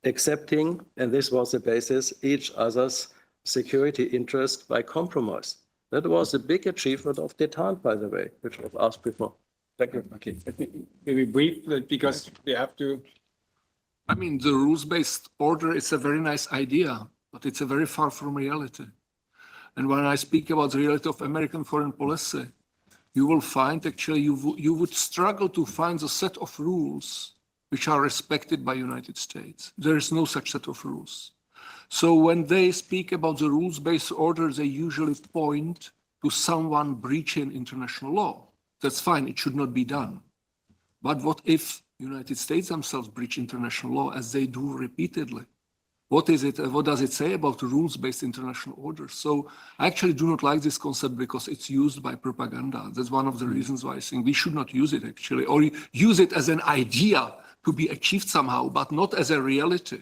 accepting, and this was the basis, each other's security interest by compromise. That was a big achievement of détente, by the way, which was asked before. Thank you. Okay, let me maybe brief because we have to. I mean, the rules-based order is a very nice idea, but it's a very far from reality. And when I speak about the reality of American foreign policy, you will find actually you would struggle to find a set of rules which are respected by United States. There is no such set of rules. So when they speak about the rules-based order, they usually point to someone breaching international law. That's fine, it should not be done. But what if United States themselves breach international law, as they do repeatedly? What does it say about the rules-based international order? So I actually do not like this concept because it's used by propaganda. That's one of the reasons why I think we should not use it actually, or use it as an idea to be achieved somehow, but not as a reality.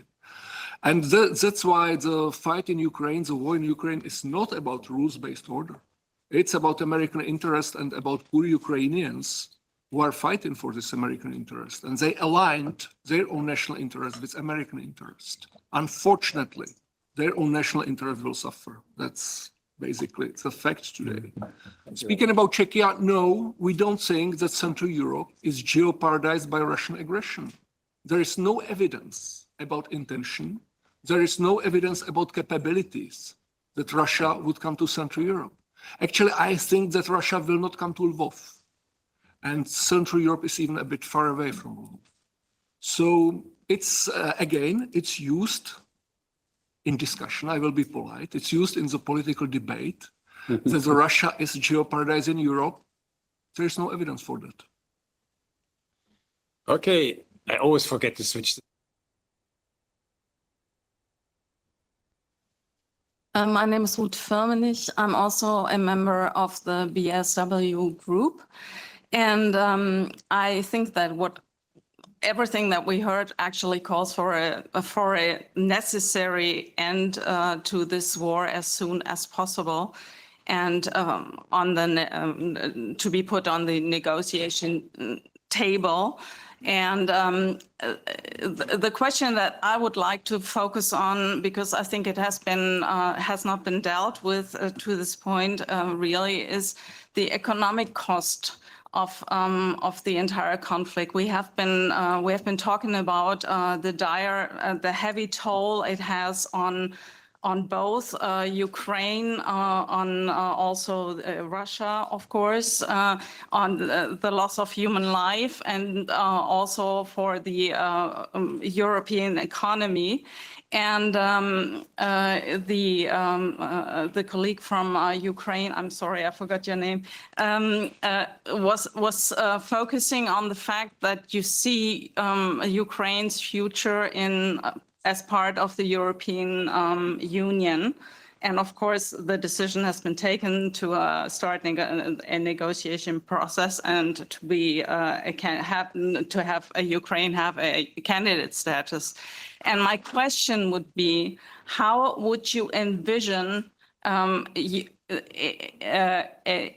And that's why the fight in Ukraine, the war in Ukraine, is not about rules-based order. It's about American interest and about poor Ukrainians who are fighting for this American interest. And they aligned their own national interest with American interest. Unfortunately, their own national interest will suffer. That's basically, it's a fact today. Speaking about Czechia, no, we don't think that Central Europe is jeopardized by Russian aggression. There is no evidence about intention. There is no evidence about capabilities that Russia would come to Central Europe. Actually, I think that Russia will not come to Lvov. And Central Europe is even a bit far away from Lvov. So it's, again, it's used in discussion. I will be polite. It's used in the political debate that Russia is jeopardizing Europe. There is no evidence for that. Okay, I always forget to switch. My name is Ruth Firmenich. I'm also a member of the BSW group. And I think that everything that we heard actually calls for a necessary end to this war as soon as possible, and to be put on the negotiation table. And the question that I would like to focus on, because I think it has not been dealt with to this point really, is the economic cost of the entire conflict. We have been talking about the heavy toll it has on both Ukraine, on also Russia, of course, on the loss of human life, and also for the European economy. And the colleague from Ukraine, I'm sorry, I forgot your name, was focusing on the fact that you see Ukraine's future as part of the European Union. And of course, the decision has been taken to start a negotiation process and to have Ukraine have a candidate status. And my question would be, how would you envision a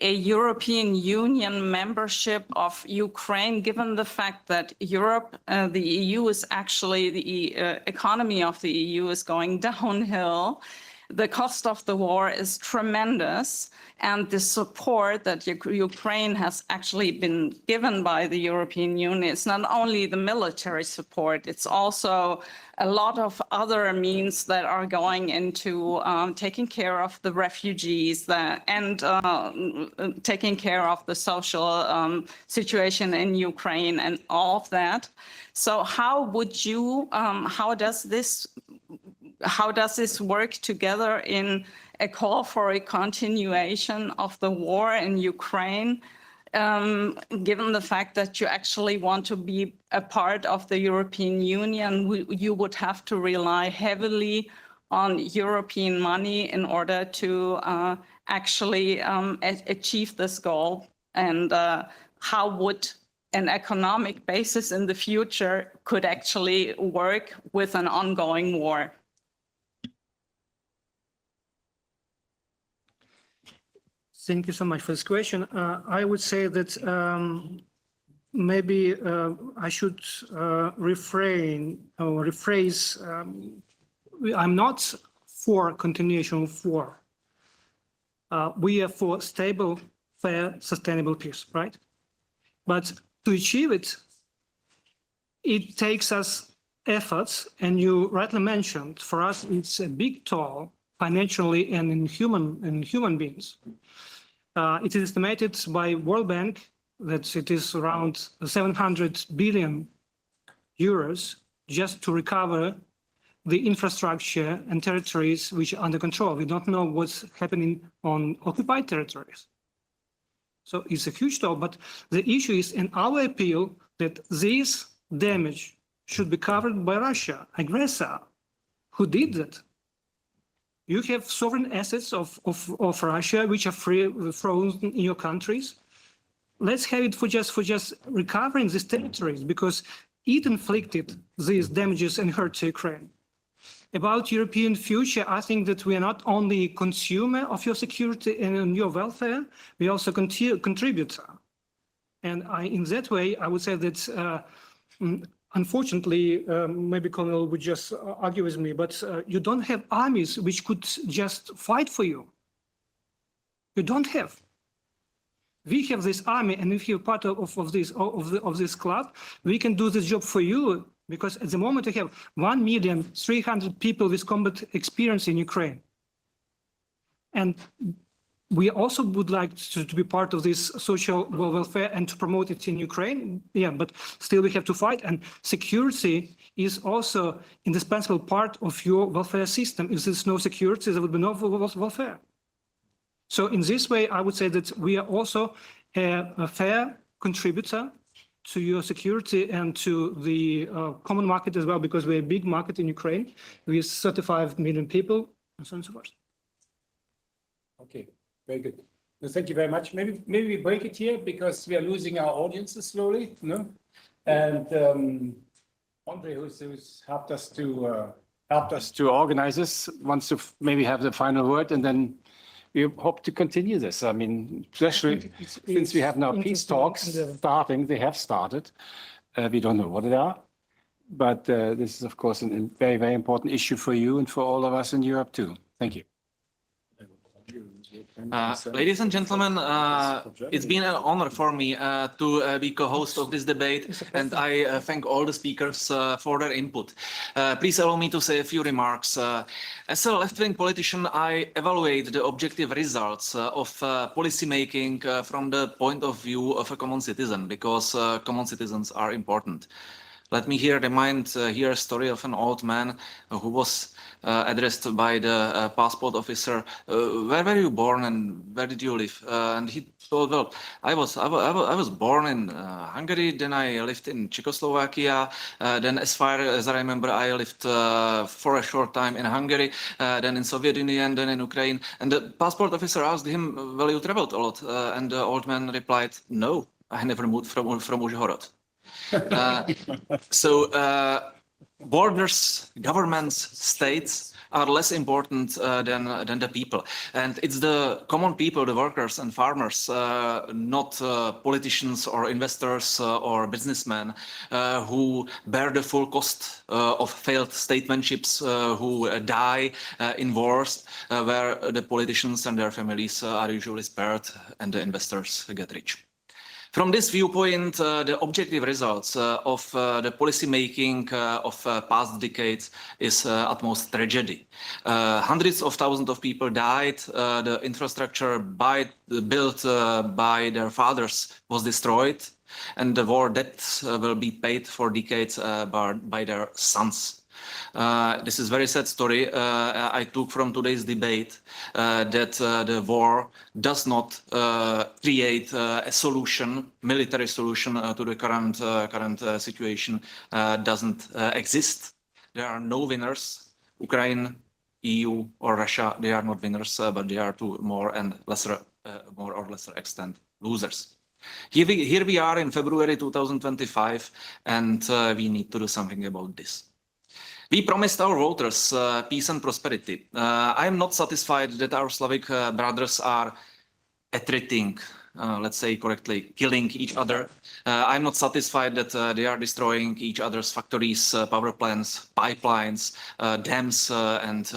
European Union membership of Ukraine, given the fact that Europe, the EU is actually, the economy of the EU is going downhill. The cost of the war is tremendous, and the support that Ukraine has actually been given by the European Union is not only the military support, it's also a lot of other means that are going into taking care of the refugees and taking care of the social situation in Ukraine and all of that. So how would you, how does this work together in a call for a continuation of the war in Ukraine, given the fact that you actually want to be a part of the European Union? You would have to rely heavily on European money in order to actually achieve this goal. And how would an economic basis in the future could actually work with an ongoing war? Thank you so much for this question. I would say that maybe I should rephrase. I'm not for continuation of war. We are for stable, fair, sustainable peace, right? But to achieve it, it takes us efforts, and you rightly mentioned, for us, it's a big toll financially and in human beings. It is estimated by World Bank that it is around 700 billion euros just to recover the infrastructure and territories which are under control. We don't know what's happening on occupied territories. So it's a huge toll, but the issue is in our appeal that this damage should be covered by Russia, aggressor, who did that. You have sovereign assets of Russia which are frozen in your countries. Let's have it for just recovering these territories, because it inflicted these damages and hurt to Ukraine. About European future, I think that we are not only consumer of your security and your welfare, we also contributor. And in that way, I would say that unfortunately, maybe Colonel would just argue with me, but you don't have armies which could just fight for you. You don't have. We have this army, and if you're part of this club, we can do this job for you, because at the moment we have 1,300,000 people with combat experience in Ukraine. And we also would like to be part of this social welfare and to promote it in Ukraine. Yeah, but still we have to fight. And security is also an indispensable part of your welfare system. If there's no security, there would be no welfare. So in this way, I would say that we are also a fair contributor to your security and to the common market as well, because we're a big market in Ukraine with 35 million people and so on and so forth. Okay, very good. No, thank you very much. Maybe we break it here because we are losing our audiences slowly, no? And Andre, who's helped us to organize this, wants to maybe have the final word, and then we hope to continue this. I mean, especially since we have now peace talks starting, they have started. We don't know what they are, but this is, of course, a very, very important issue for you and for all of us in Europe too. Thank you. Ladies and gentlemen, it's been an honor for me to be co-host of this debate, and I thank all the speakers for their input. Please allow me to say a few remarks. As a left-wing politician, I evaluate the objective results of policy making from the point of view of a common citizen, because common citizens are important. Let me here remind a story of an old man who was addressed by the passport officer, where were you born and where did you live? And he told, well, I was born in Hungary, then I lived in Czechoslovakia, then as far as I remember, I lived for a short time in Hungary, then in Soviet Union, then in Ukraine. And the passport officer asked him, well, you traveled a lot. And the old man replied, no, I never moved from Uzhhorod. Borders, governments, states are less important than the people. And it's the common people, the workers and farmers, not politicians or investors or businessmen who bear the full cost of failed statesmanships, who die in wars where the politicians and their families are usually spared and the investors get rich. From this viewpoint, the objective results of the policy making of past decades is utmost tragedy. Hundreds of thousands of people died. The infrastructure built by their fathers was destroyed, and the war debts will be paid for decades by their sons. This is a very sad story I took from today's debate, that the war does not create a solution, military solution to the current situation doesn't exist. There are no winners. Ukraine, EU or Russia, they are not winners, but they are to more or lesser extent losers. Here we are in February 2025, and we need to do something about this. We promised our voters peace and prosperity. I am not satisfied that our Slavic brothers are attriting, let's say correctly, killing each other. I'm not satisfied that they are destroying each other's factories, power plants, pipelines, dams, and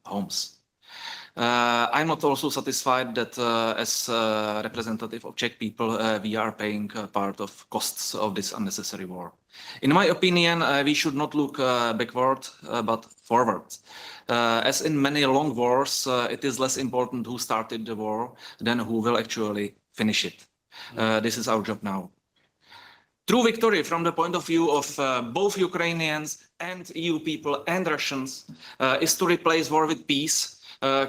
homes. I'm not also satisfied that as a representative of Czech people, we are paying part of costs of this unnecessary war. In my opinion, we should not look backward, but forward. As in many long wars, it is less important who started the war than who will actually finish it. This is our job now. True victory from the point of view of both Ukrainians and EU people and Russians is to replace war with peace,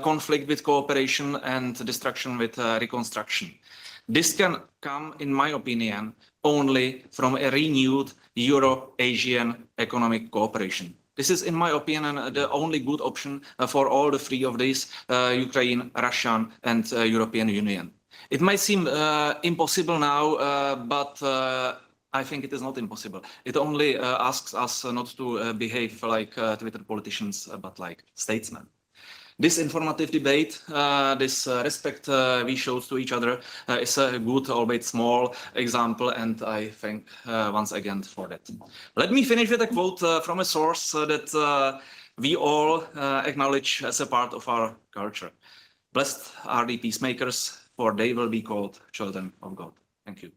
conflict with cooperation, and destruction with reconstruction. This can come, in my opinion, only from a renewed Euro-Asian economic cooperation. This is, in my opinion, the only good option for all the three of these, Ukraine, Russia, and European Union. It might seem impossible now, but I think it is not impossible. It only asks us not to behave like Twitter politicians, but like statesmen. This informative debate, this respect we showed to each other is a good, albeit small example, and I thank once again for that. Let me finish with a quote from a source that we all acknowledge as a part of our culture. Blessed are the peacemakers, for they will be called children of God. Thank you.